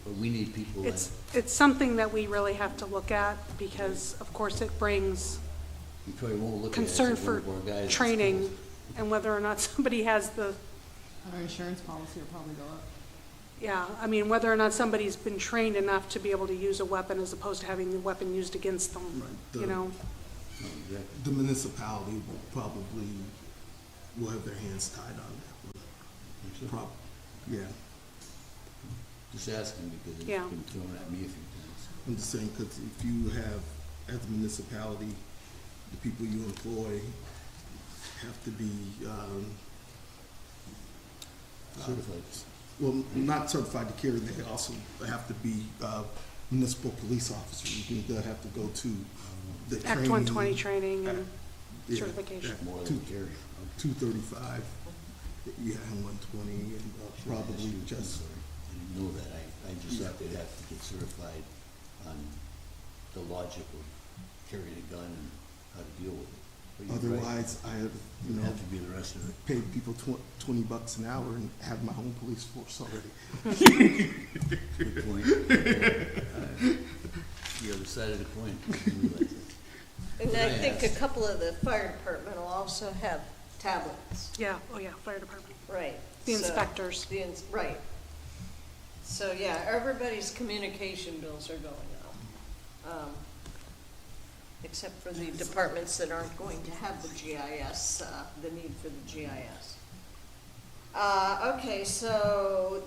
but we need people that. It's something that we really have to look at because, of course, it brings We probably won't look at it concern as one for of our guys that's training killed. and whether or not somebody has the, Our insurance policy will probably go up. yeah, I mean, whether or not somebody's been trained enough to be able to use a weapon as opposed to having the weapon used against them, Right. you know? No, exactly. The municipality will have their hands tied on that. Yeah, Just asking because it's Yeah. been thrown at me a few times. I'm just saying, because if you have, as a municipality, the people you employ have to be, Certified. well, not certified to carry, they also have to be municipal police officers. They'll have to go to the training. Act 120 training and Yeah, certification. yeah, More two- than carry. 235, yeah, and 120, and probably just, I didn't know that. I just thought they'd have to get certified on the logic of carrying a gun and how to deal with it. But you're right. otherwise, I have, You have to be the rest of it. paid people $20 an hour and have my own police force already. Good point. The other side of the coin. I didn't realize that. And Can I I think a ask- couple of the fire department will also have tablets, Yeah, oh yeah, fire department. right? The So- inspectors. Right. So, yeah, everybody's communication bills are going up. Except for the departments that aren't going to have the GIS, the need for the GIS. Okay, so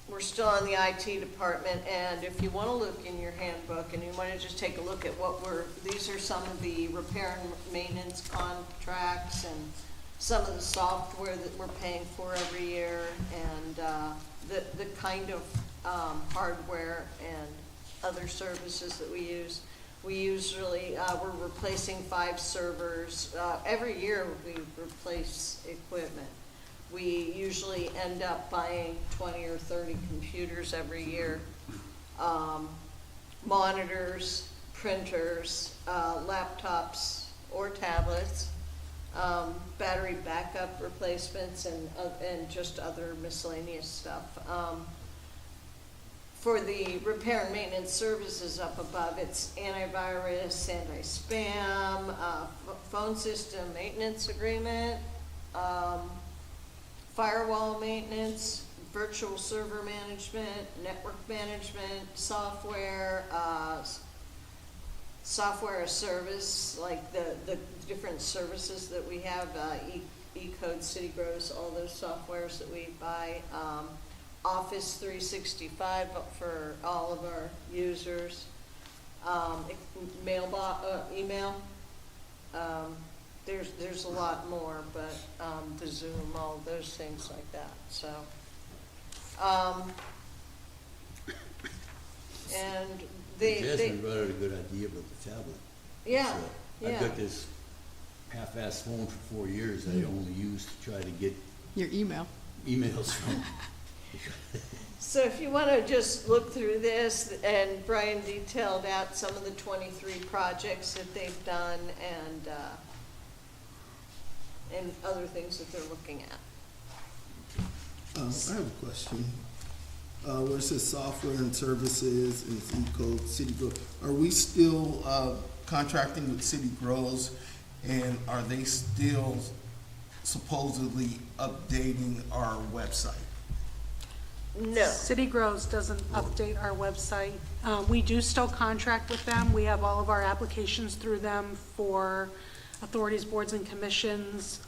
we're still on the IT department, and if you want to look in your handbook and you want to just take a look at these are some of the repair and maintenance contracts and some of the software that we're paying for every year, and the kind of hardware and other services that we use. We usually, we're replacing 5 servers. Every year we replace equipment. We usually end up buying 20 or 30 computers every year. Monitors, printers, laptops or tablets, battery backup replacements, and just other miscellaneous stuff. For the repair and maintenance services up above, it's antivirus, anti-spam, phone system maintenance agreement, firewall maintenance, virtual server management, network management, software, software as service, like the different services that we have, E-Code, City Grows, all those softwares that we buy, Office 365 for all of our users, email. There's a lot more, but the Zoom, all those things like that. So, and Jasmine brought out a good idea about the tablet. Yeah, I've yeah. got this half-assed phone for 4 years that I only use to try to get Your email. emails from. So if you want to just look through this, and Brian detailed out some of the 23 projects that they've done and other things that they're looking at. I have a question. Where it says software and services and it's E-code, City Grow, are we still contracting with City Grows? And are they still supposedly updating our website? No. City Grows doesn't update our website. We do still contract with them. We have all of our applications through them for authorities, boards, and commissions,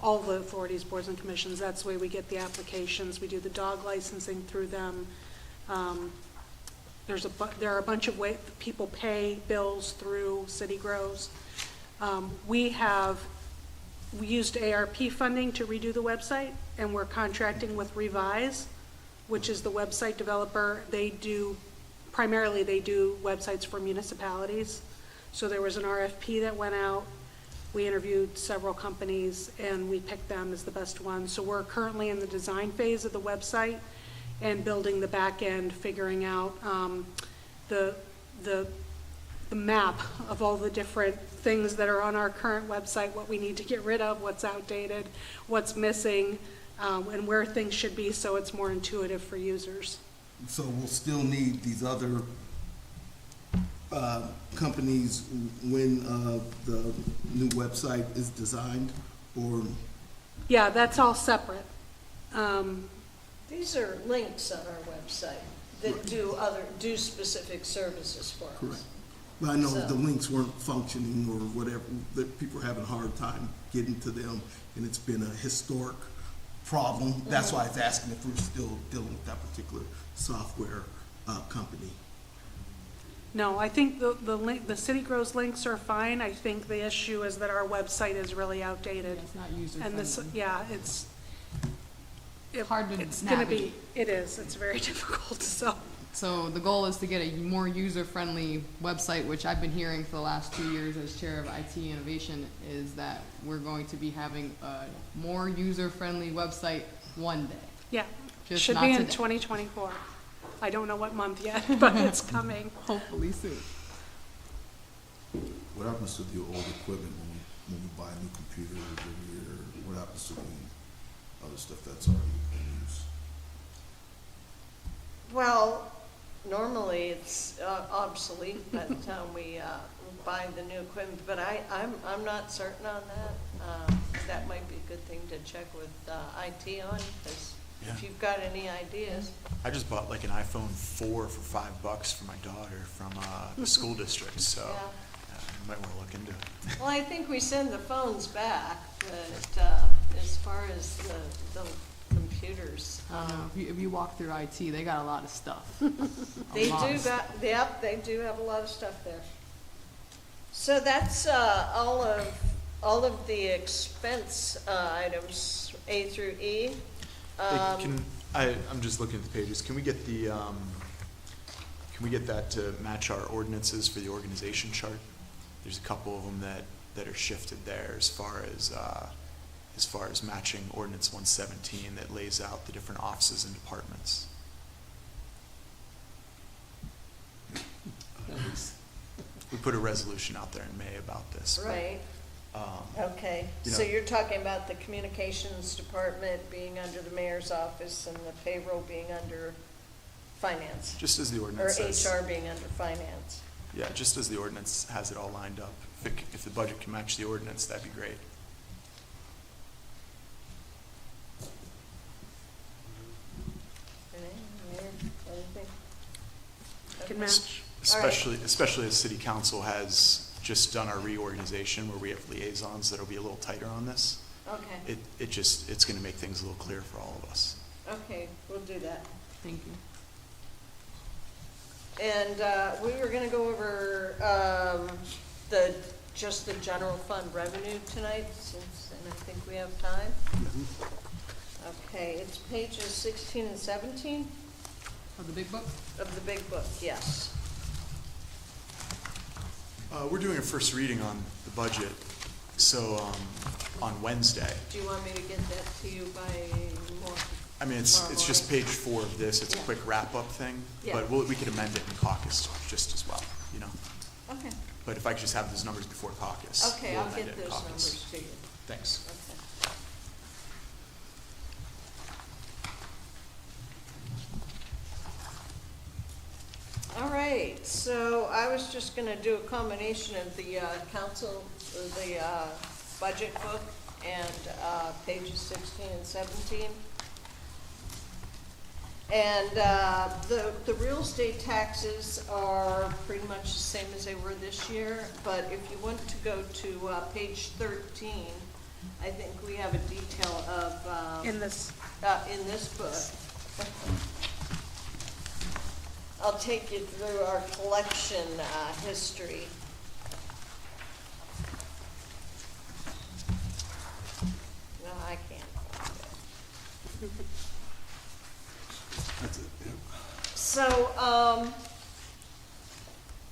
all the authorities, boards, and commissions. That's the way we get the applications. We do the dog licensing through them. There are a bunch of ways people pay bills through City Grows. We used ARP funding to redo the website, and we're contracting with Revise, which is the website developer. They do websites for municipalities. So there was an RFP that went out. We interviewed several companies, and we picked them as the best one. So we're currently in the design phase of the website and building the back end, figuring out the map of all the different things that are on our current website, what we need to get rid of, what's outdated, what's missing, and where things should be so it's more intuitive for users. So we'll still need these other companies when the new website is designed, or? Yeah, that's all separate. These are links on our website that do specific services for us. Correct. But I know So- the links weren't functioning or whatever, that people are having a hard time getting to them, and it's been a historic problem. That's why I was asking if we're still dealing with that particular software company. No, I think the City Grows links are fine. I think the issue is that our website is really outdated. It's not user And this, friendly. yeah, Hard to it's gonna be, navigate. it is, it's very difficult, so. So the goal is to get a more user-friendly website, which I've been hearing for the last 2 years as chair of IT innovation, is that we're going to be having a more user-friendly website one day. Yeah, Just should not be in today. 2024. I don't know what month yet, but it's coming. Hopefully soon. What happens to the old equipment when we buy new computers every year? What happens to the other stuff that's already in use? Well, normally it's obsolete by the time we buy the new equipment, but I'm not certain on that. That might be a good thing to check with IT on, because Yeah. if you've got any ideas. I just bought like an iPhone 4 for $5 for my daughter from the school district, so Yeah. you might want to look into it. Well, I think we send the phones back, but as far as the computers, I don't know, if you walk through IT, they got a lot of stuff. they do have a lot of stuff there. So that's all of the expense items, A through E. I'm just looking at the pages. Can we get that to match our ordinances for the organization chart? There's a couple of them that are shifted there as far as matching ordinance 117 that lays out the different offices and departments. We put a resolution out there in May about this. but, Right, okay. you So know- you're talking about the communications department being under the mayor's office and the payroll being under finance? Just as the Or ordinance says. HR being under finance? Yeah, just as the ordinance has it all lined up. If the budget can match the ordinance, that'd be great. Anything? Can match. Especially as city council has just done our reorganization where we have liaisons that'll be a little tighter on this. Okay, It's gonna make things a little clearer for all of us. okay, we'll do that. Thank you. And we were gonna go over just the general fund revenue tonight, and I think we have time. Okay, it's pages 16 and 17 For the big book? of the big book, yes. We're doing a first reading on the budget, so, on Wednesday. Do you want me to get that to you by more? I mean, it's just page 4 of this, it's a Yeah. quick wrap-up thing, Yeah. but we could amend it in caucus just as well, you know? Okay, But if I could just have those numbers before caucus. okay, we'll I'll amend get it in those caucus. numbers to you. Thanks. Okay. All right, so I was just gonna do a combination of the budget book and pages 16 and 17. And the real estate taxes are pretty much the same as they were this year, but if you want to go to page 13, I think we have a detail of, In this, in this book. I'll take you through our collection history. No, I can't find it. That's it, yeah. So,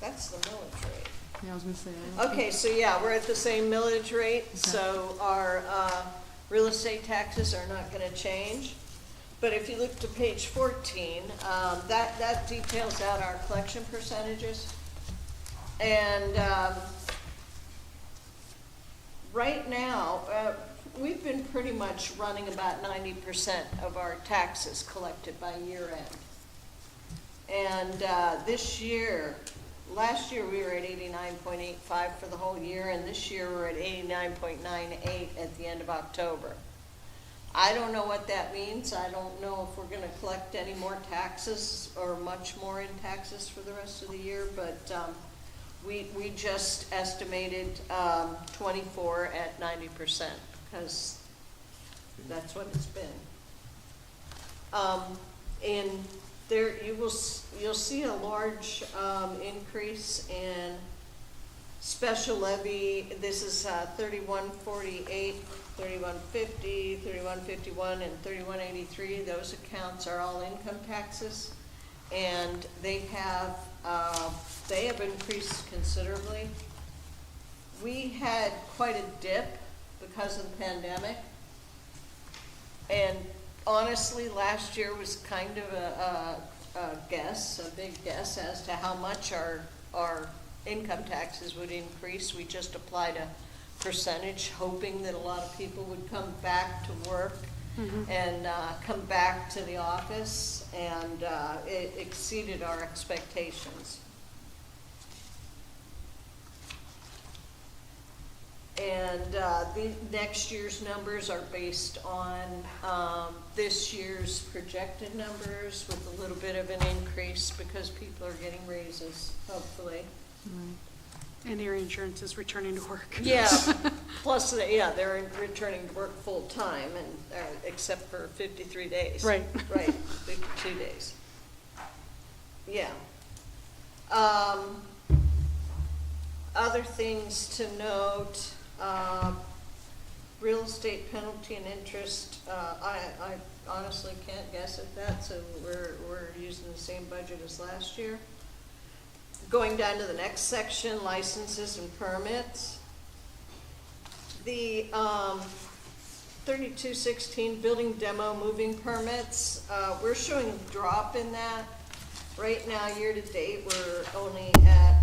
that's the millage rate. Yeah, I was gonna say. Okay, so yeah, we're at the same millage rate, so our real estate taxes are not gonna change. But if you look to page 14, that details out our collection percentages. And right now, we've been pretty much running about 90% of our taxes collected by year end. And this year, last year we were at 89.85 for the whole year, and this year we're at 89.98 at the end of October. I don't know what that means. I don't know if we're gonna collect any more taxes or much more in taxes for the rest of the year, but we just estimated 24 at 90%, because that's what it's been. And there, you'll see a large increase in special levy. This is 3148, 3150, 3151, and 3183. Those accounts are all income taxes, and they have increased considerably. We had quite a dip because of the pandemic, and honestly, last year was kind of a big guess as to how much our income taxes would increase. We just applied a percentage, hoping that a lot of people would come back to work and come back to the office, and it exceeded our expectations. And the next year's numbers are based on this year's projected numbers with a little bit of an increase because people are getting raises, hopefully. and area insurance is returning to work. Yeah, plus, they're returning to work full-time, and, except for 53 days. Right. Right, 52 days. Yeah. Other things to note, real estate penalty and interest, I honestly can't guess at that, so we're using the same budget as last year. Going down to the next section, licenses and permits. The 3216 building demo moving permits, we're showing a drop in that. Right now, year to date, we're only at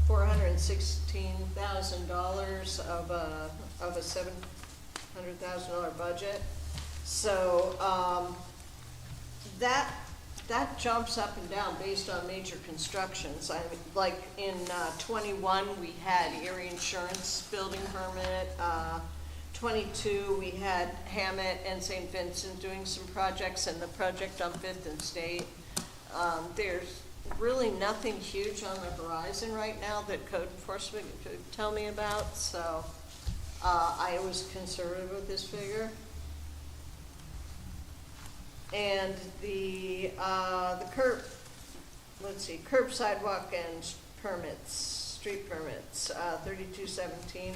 $416,000 of a $700,000 budget. So that jumps up and down based on major constructions. I mean, like in 21, we had Erie Insurance building permit. 22, we had Hammett and St. Vincent doing some projects, and the project on 5th and State. There's really nothing huge on the horizon right now that code enforcement could tell me about, so I was conservative with this figure. And the curb sidewalk and permits, street permits, 3217.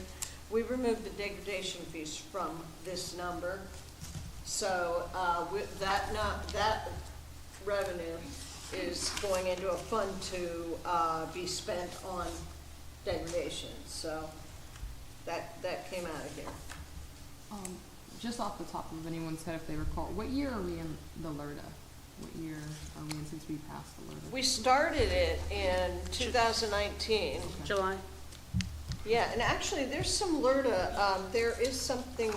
We removed the degradation fees from this number, so with that revenue is going into a fund to be spent on degradation, so that came out of here. Just off the top of anyone's head, if they recall, what year are we in the LERTA? What year are we in since we passed the LERTA? We started it in 2019. July. Yeah, and actually, there's some LERTA, there is something,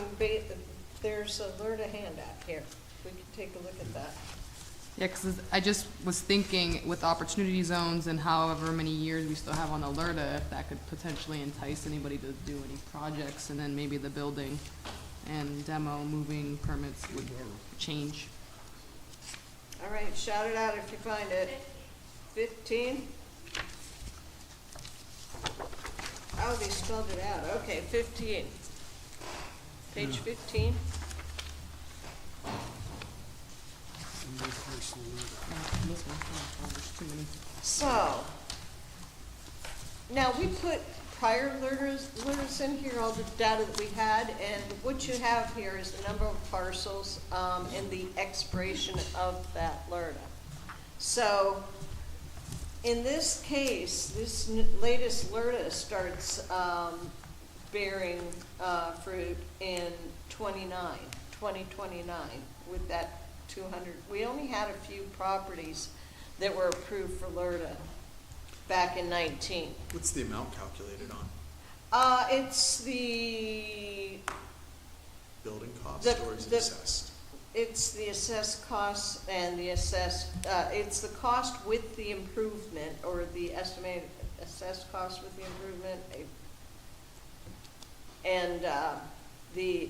there's a LERTA handout here. We can take a look at that. Yeah, because I just was thinking with opportunity zones and however many years we still have on the LERTA, if that could potentially entice anybody to do any projects, and then maybe the building and demo moving permits would change. All right, shout it out if you find it. 15? Oh, they spelled it out. Okay, 15. Page 15. This one, oh, there's too many. So, now we put prior letters in here, all the data that we had, and what you have here is the number of parcels, and the expiration of that LERTA. So, in this case, this latest LERTA starts, bearing, fruit in 2029, with that 200. We only had a few properties that were approved for LERTA back in 19. What's the amount calculated on? It's the, Building cost, The- or is it the- assessed? it's the assessed costs and the assessed, it's the cost with the improvement, or the estimated assessed cost with the improvement, and,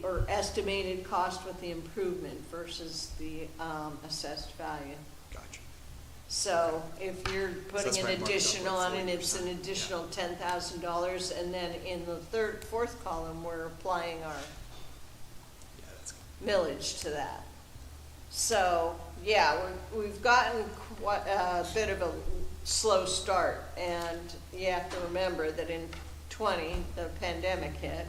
or estimated cost with the improvement versus the, assessed value. Gotcha. So if you're putting that's an why I marked it up additional like on it, it's an 40%, additional $10,000, and then in the fourth column, we're applying our Yeah, that's, millage to that. So, yeah, we've gotten quite a bit of a slow start, and you have to remember that in 20, the pandemic hit,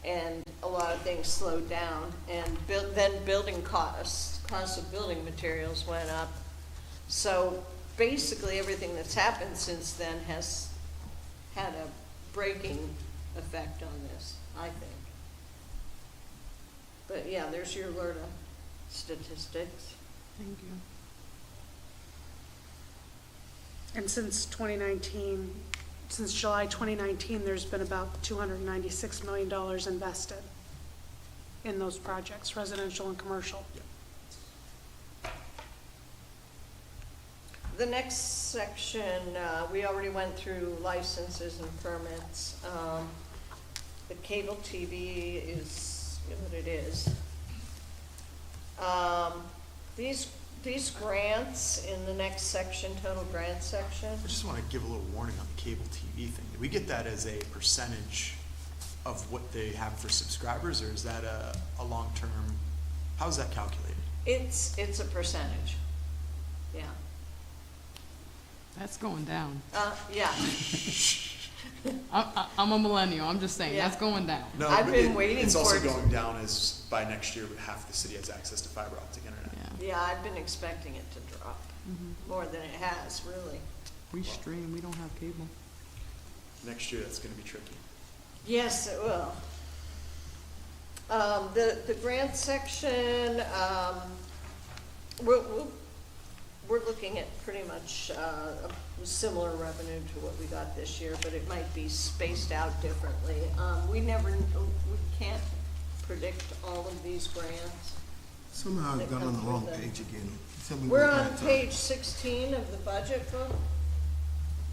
and a lot of things slowed down, and then building costs of building materials went up. So basically, everything that's happened since then has had a braking effect on this, I think. But yeah, there's your LERTA statistics. Thank you. And since 2019, since July 2019, there's been about $296 million invested in those projects, residential and commercial. The next section, we already went through licenses and permits. The cable TV is what it is. These grants in the next section, total grant section, I just want to give a little warning on the cable TV thing. Do we get that as a percentage of what they have for subscribers, or is that a long-term, how is that calculated? it's a percentage, yeah. That's going down. Yeah, I'm a millennial, I'm just saying, Yeah. that's going down. No, I've but been waiting It's for also it. going down as by next year, half the city has access to fiber optic internet. Yeah, yeah, I've been expecting it to drop more than it has, really. we stream, we don't have cable. Next year, that's going to be tricky. Yes, it will. The grant section, we're looking at pretty much a similar revenue to what we got this year, but it might be spaced out differently. We can't predict all of these grants. Somehow They I've got on come the through wrong the- page again. Tell me We're what on grants are. page 16 of the budget book,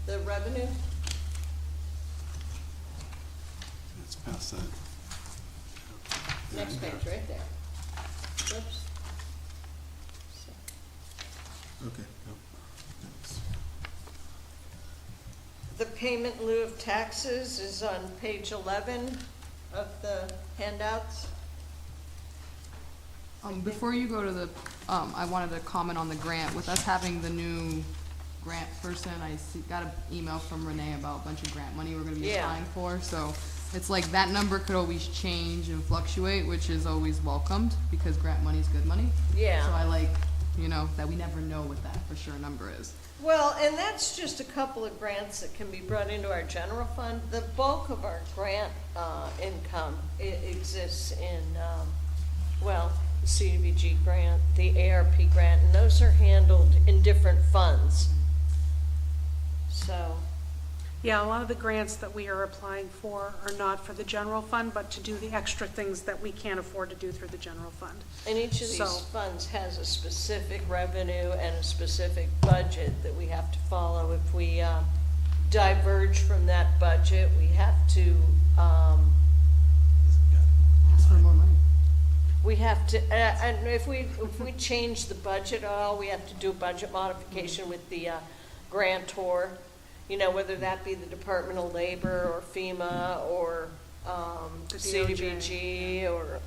the revenue. It's past that. Next page, right there. Whoops. Okay. Thanks. The payment in lieu of taxes is on page 11 of the handouts. Before you go to the, I wanted to comment on the grant. With us having the new grant person, got an email from Renee about a bunch of grant money we're gonna be Yeah. applying for, so it's like that number could always change and fluctuate, which is always welcomed, because grant money's good money. Yeah. So I like that we never know what that for sure number is. Well, and that's just a couple of grants that can be brought into our general fund. The bulk of our grant income exists in, well, the CDBG grant, the ARP grant, and those are handled in different funds. So, Yeah, a lot of the grants that we are applying for are not for the general fund, but to do the extra things that we can't afford to do through the general fund. and each of So- these funds has a specific revenue and a specific budget that we have to follow. If we diverge from that budget, we have to, Ask for more money. and if we change the budget at all, we have to do a budget modification with the grantor, whether that be the Department of Labor or FEMA or The CDBG or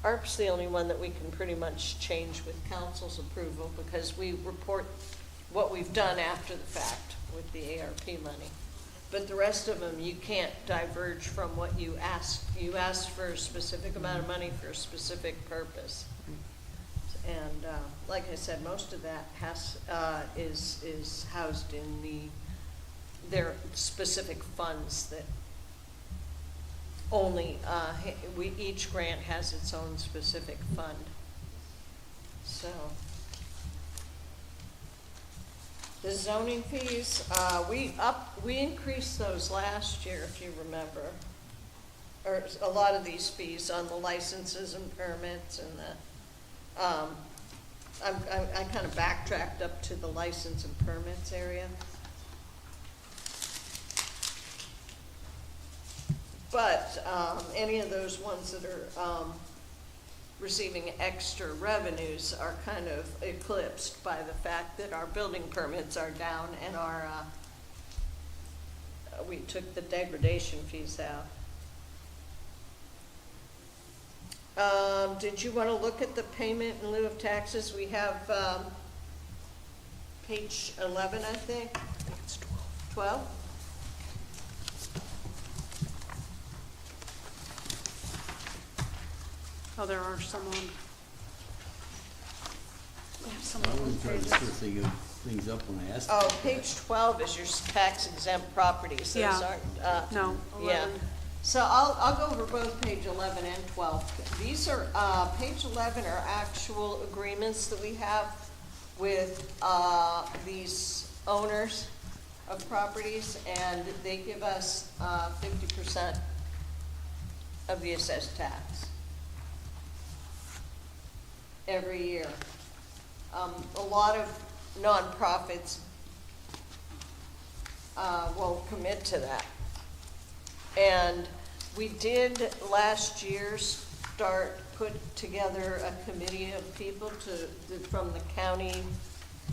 ARP's the only one that we can pretty much change with council's approval because we report what we've done after the fact with the ARP money. But the rest of them, you can't diverge from what you asked. You asked for a specific amount of money for a specific purpose. And like I said, most of that is housed in their specific funds that only, each grant has its own specific fund. So. The zoning fees, we increased those last year, if you remember. Or a lot of these fees on the licenses and permits and I kind of backtracked up to the license and permits area. But, any of those ones that are, receiving extra revenues are kind of eclipsed by the fact that our building permits are down and our, we took the degradation fees out. Did you want to look at the payment in lieu of taxes? We have, page 11, I think. I think it's 12. 12? Oh, there are some on. We have some I on wasn't trying to pages. stir things up when I asked. Oh, about that. page 12 is your tax exempt properties. Those Yeah. aren't, No, yeah. 11. So I'll go over both page 11 and 12. These are, page 11 are actual agreements that we have with these owners of properties, and they give us 50% of the assessed tax every year. A lot of nonprofits won't commit to that. And we did last year put together a committee of people from the county,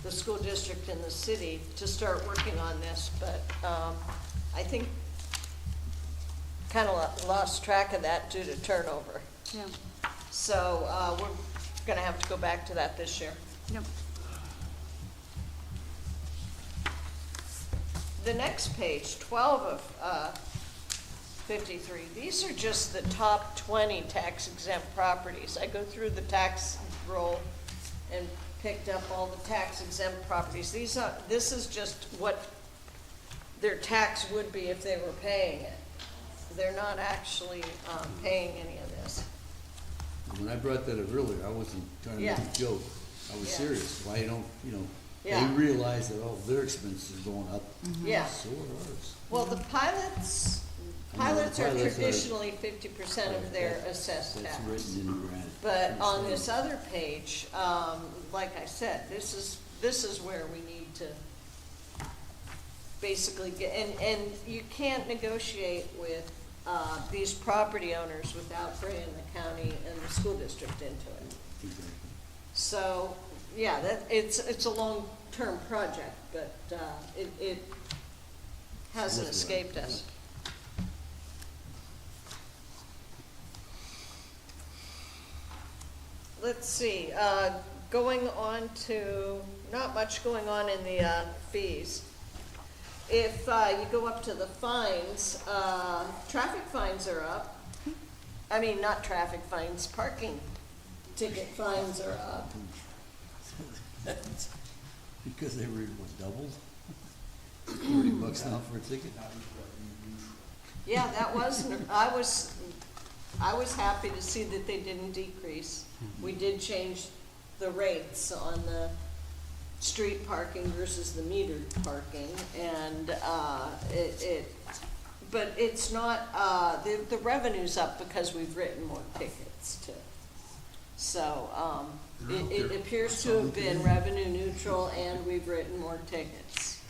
the school district, and the city to start working on this, but I think kind of lost track of that due to turnover. Yeah, So we're gonna have to go back to that this year. yep. The next page, 12 of 53, these are just the top 20 tax exempt properties. I go through the tax roll and picked up all the tax exempt properties. This is just what their tax would be if they were paying it. They're not actually paying any of this. When I brought that up earlier, I wasn't trying to make Yeah. a joke. I was Yeah. serious. Why don't, Yeah. they realize that all their expenses are going up. Yeah. So are ours. Well, the pilots I know the are pilots are- traditionally 50% of their assessed tax. That's written in the grant. But on this other page, like I said, this is where we need to basically get, and you can't negotiate with these property owners without bringing the county and the school district into it. Exactly. So, yeah, it's a long-term project, but it hasn't Worthwhile, escaped us. Let's see, going on to, not much going on in the fees. If you go up to the fines, traffic fines are up. I mean, not traffic fines, parking ticket fines are up. Because they were, was doubled? $30 now for a ticket? Yeah, that was, I was happy to see that they didn't decrease. We did change the rates on the street parking versus the metered parking, and, but it's not, the revenue's up because we've written more tickets too. So, it appears to have been revenue neutral and we've written more tickets.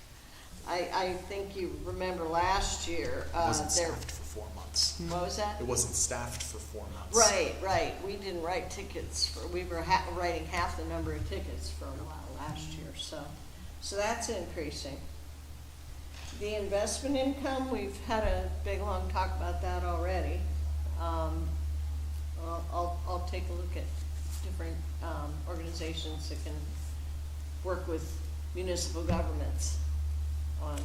I think you remember last year, It wasn't staffed for 4 months. what was that? It wasn't staffed for 4 months. Right, we didn't write tickets for, we were writing half the number of tickets for a while last year, so that's increasing. The investment income, we've had a big, long talk about that already. I'll take a look at different, organizations that can work with municipal governments on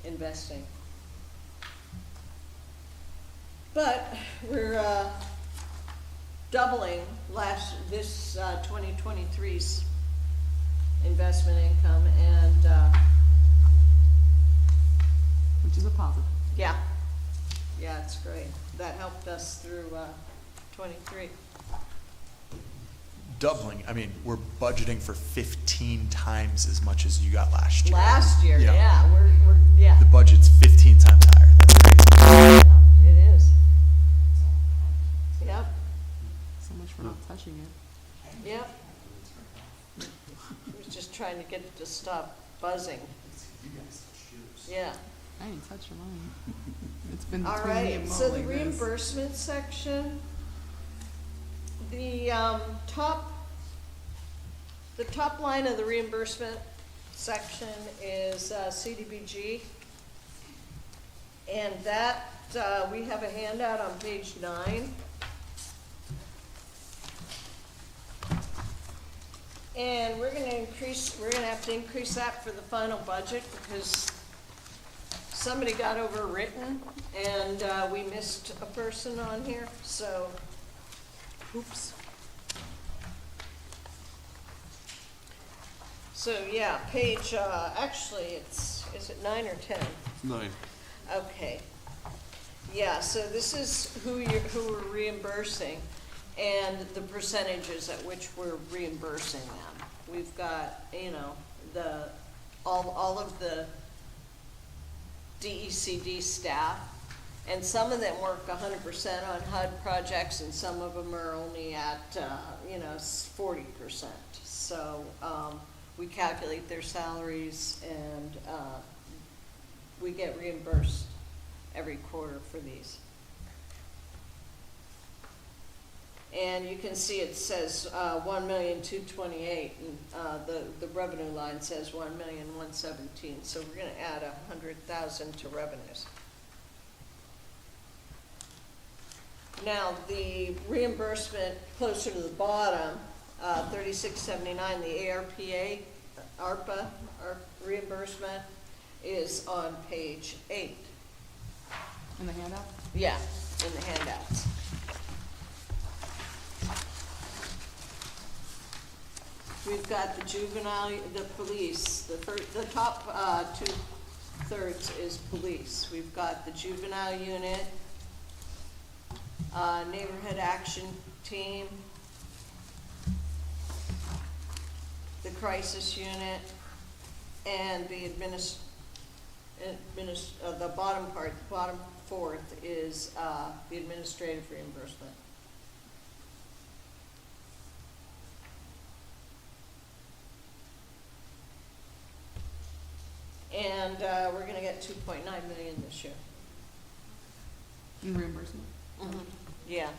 investing. But we're, doubling this 2023's investment income, and, Which is a positive. yeah, it's great. That helped us through, 23. Doubling, I mean, we're budgeting for 15 times as much as you got last year. Last year, Yeah. yeah, we're, yeah. The budget's 15 times higher. That's crazy. Yeah, it is. Yep, So much for not touching it. yep. I was just trying to get it to stop buzzing. Yeah. I didn't touch your line. It's been All between me right, and Mo so the like this. reimbursement section, the top line of the reimbursement section is CDBG. And that, we have a handout on page 9. And we're gonna have to increase that for the final budget because somebody got overwritten and we missed a person on here, so, oops. So, yeah, page, actually, is it 9 or 10? 9. Okay. Yeah, so this is who we're reimbursing and the percentages at which we're reimbursing them. We've got, all of the DECD staff, and some of them work 100% on HUD projects, and some of them are only at 40%. So we calculate their salaries, and we get reimbursed every quarter for these. And you can see it says 1,228,000, and the revenue line says 1,117,000. So we're going to add 100,000 to revenues. Now the reimbursement closer to the bottom, 3679, the ARPA reimbursement is on page 8. In the handout? Yeah, in the handouts. We've got the juvenile, the police, the top 2/3 is police. We've got the juvenile unit, neighborhood action team, the crisis unit, and the the bottom part, the bottom fourth is the administrative reimbursement. And we're gonna get 2.9 million this year. In reimbursement? Yeah.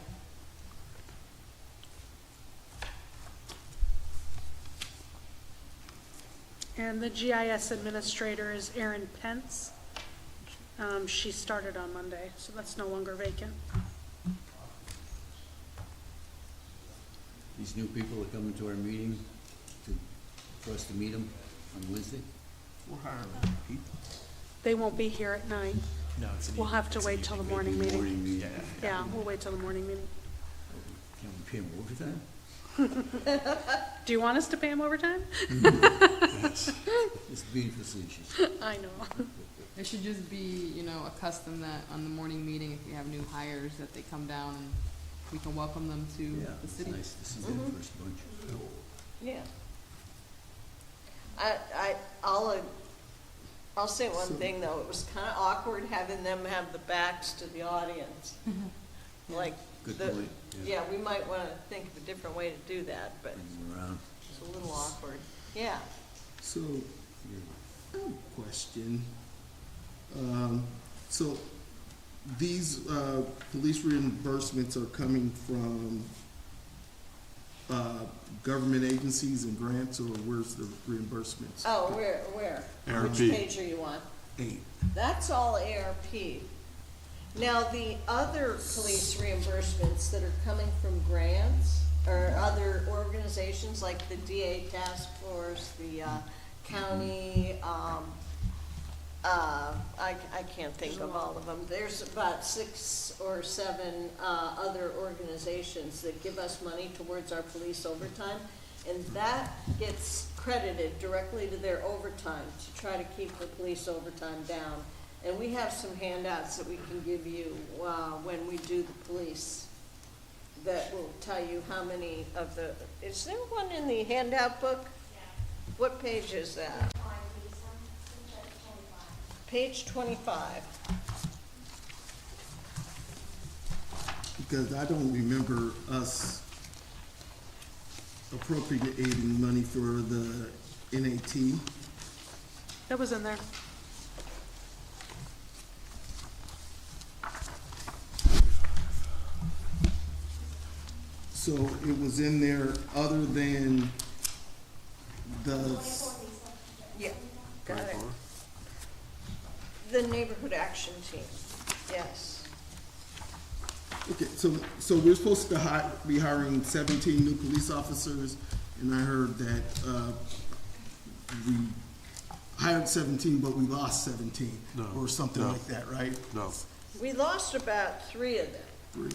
And the GIS administrator is Erin Pence. She started on Monday, so that's no longer vacant. These new people are coming to our meeting for us to meet them on Wednesday? We're hiring people. They won't be here at 9. No, it's an We'll have to it's an wait till the evening. morning meeting. Morning meeting. Yeah. Yeah, we'll wait till the morning meeting. Can we pay them overtime? Do you want us to pay them overtime? Just being facetious. I know. It should just be, you know, a custom that on the morning meeting, if we have new hires, that they come down and we can welcome them to Yeah, the it's city. nice to see that first bunch. Yeah. I'll say one thing, though, it was kinda awkward having them have the backs to the audience. Like, Good the, point, yeah, we might wanna think of a different way to do that, but Bring them around. it's a little awkward. Yeah, So, I have a question. So, these, police reimbursements are coming from, government agencies and grants, or where's the reimbursements? oh, where? ARP. Which page are you on? 8. That's all ARP. Now, the other police reimbursements that are coming from grants or other organizations like the DA Task Force, the county, I can't think of all of them. There's about 6 or 7 other organizations that give us money towards our police overtime, and that gets credited directly to their overtime to try to keep the police overtime down. And we have some handouts that we can give you when we do the police that will tell you how many of the, is there one in the handout book? What page is that? Page 25. Because I don't remember us appropriating money for the NAT. That was in there. So it was in there other than the, Yeah, got it. The neighborhood action team, yes. okay, so we're supposed to be hiring 17 new police officers, and I heard that, we hired 17, but we lost 17, No, or something no. like that, right? No. We lost about 3 of them. 3.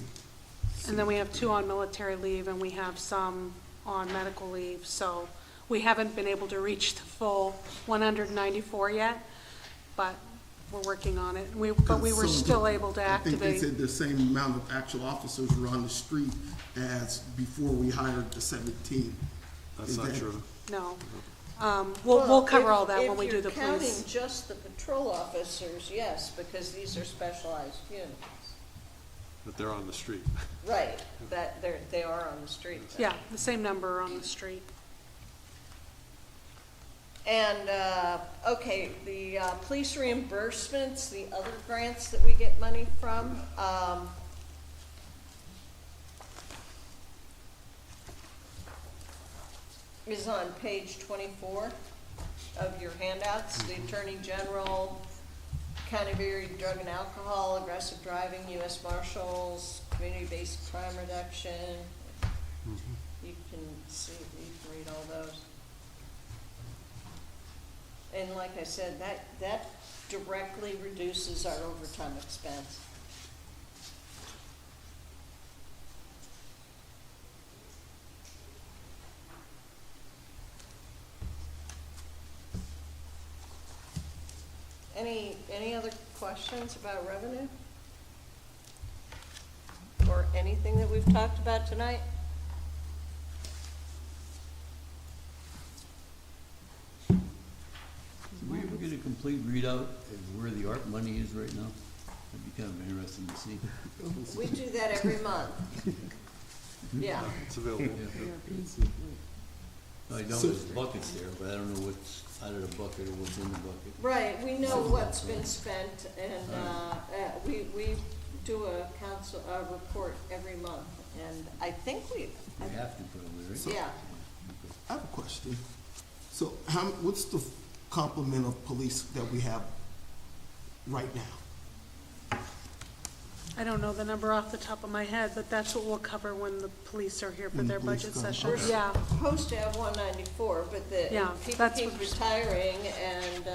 And then we have 2 on military leave, and we have some on medical leave, so we haven't been able to reach the full 194 yet, but we're working on it. But we were So, still able to I think they activate. said the same amount of actual officers were on the street as before we hired the 17. That's Is not that- true. No. We'll cover all that If when we do the you're counting police. just the patrol officers, yes, because these are specialized units. But they're on the street. Right, that, they are on the street. Yeah, the same number on the street. And, okay, the police reimbursements, the other grants that we get money from, is on page 24 of your handouts. The Attorney General, County Bureau of Drug and Alcohol, Aggressive Driving, U.S. Marshals, Community-Based Crime Reduction. You can see, you can read all those. And like I said, that directly reduces our overtime expense. Any other questions about revenue? Or anything that we've talked about tonight? Did we ever get a complete readout of where the ARP money is right now? That'd be kind of interesting to see. We do that every month. Yeah. It's available. I know there's buckets there, but I don't know what's out of the bucket or what's in the bucket. Right, we know what's been spent, and we do a council, report every month, and I think We have to probably, right? yeah. I have a question. So what's the complement of police that we have right now? I don't know the number off the top of my head, but that's what we'll cover when the police are here for When the their police budget come. session. Okay. Yeah, Supposed to have 194, but Yeah, people that's keep what we're- retiring, and,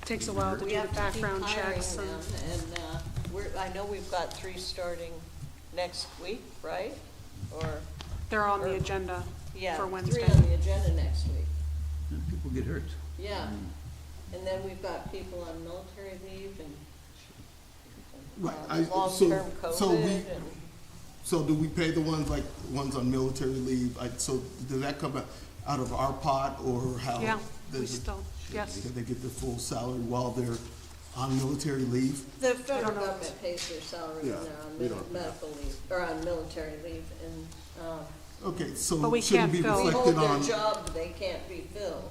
takes a while to we do the have to keep background hiring checks them, and, and, I know we've got 3 starting next week, right? Or, They're on the agenda Yeah, for 3 Wednesday. on the agenda next week. And people get hurt. Yeah. And then we've got people on military leave and Right, long-term so we- COVID and, So do we pay the ones like, ones on military leave? So does that come out of our pot or how? Yeah, we does it- still, yes. Do they get their full salary while they're on military leave? the federal don't know. government pays their salary Yeah, when they're on we don't. medical leave, or on military leave, and, Okay, so But we it shouldn't be can't fill. we reflected hold on. their job, but they can't be filled.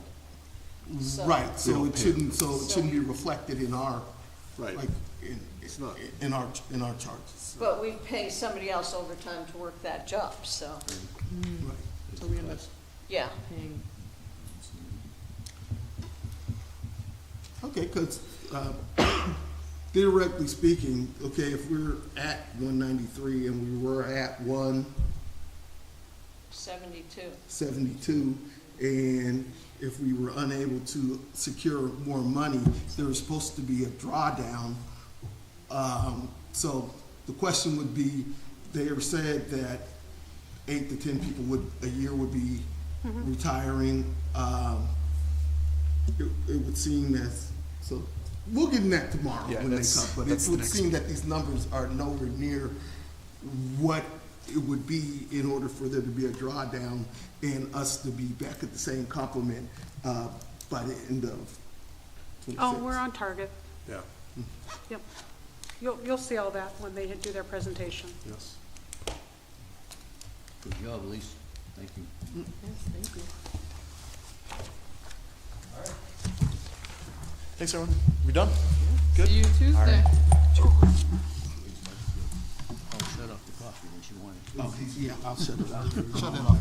So- Right, so don't it pay shouldn't, be reflected in our, Right. like, It's not. in our charges. But we pay somebody else overtime to work that job, so, Right. So we end up yeah. paying, Okay, because theoretically speaking, okay, if we're at 193 and we were at 72. 172, and if we were unable to secure more money, there was supposed to be a drawdown. So the question would be, they have said that 8 to 10 people a year would be retiring. It would seem as, so, we'll get in that tomorrow Yeah, when they that's- come, but it that's the would next seem that these numbers are nowhere near what it would be in order for there to be a drawdown and us to be back at the same complement by the end of 26. Oh, we're on target. Yeah, Yep. You'll see all that when they do their presentation. yes. Good job, Elise. Thank you. yes, thank you. Thanks, everyone. We done? Good? See you Tuesday. All right. Oh, shut off the coffee when she wanted. Oh, yeah, I'll shut it off. Shut it off.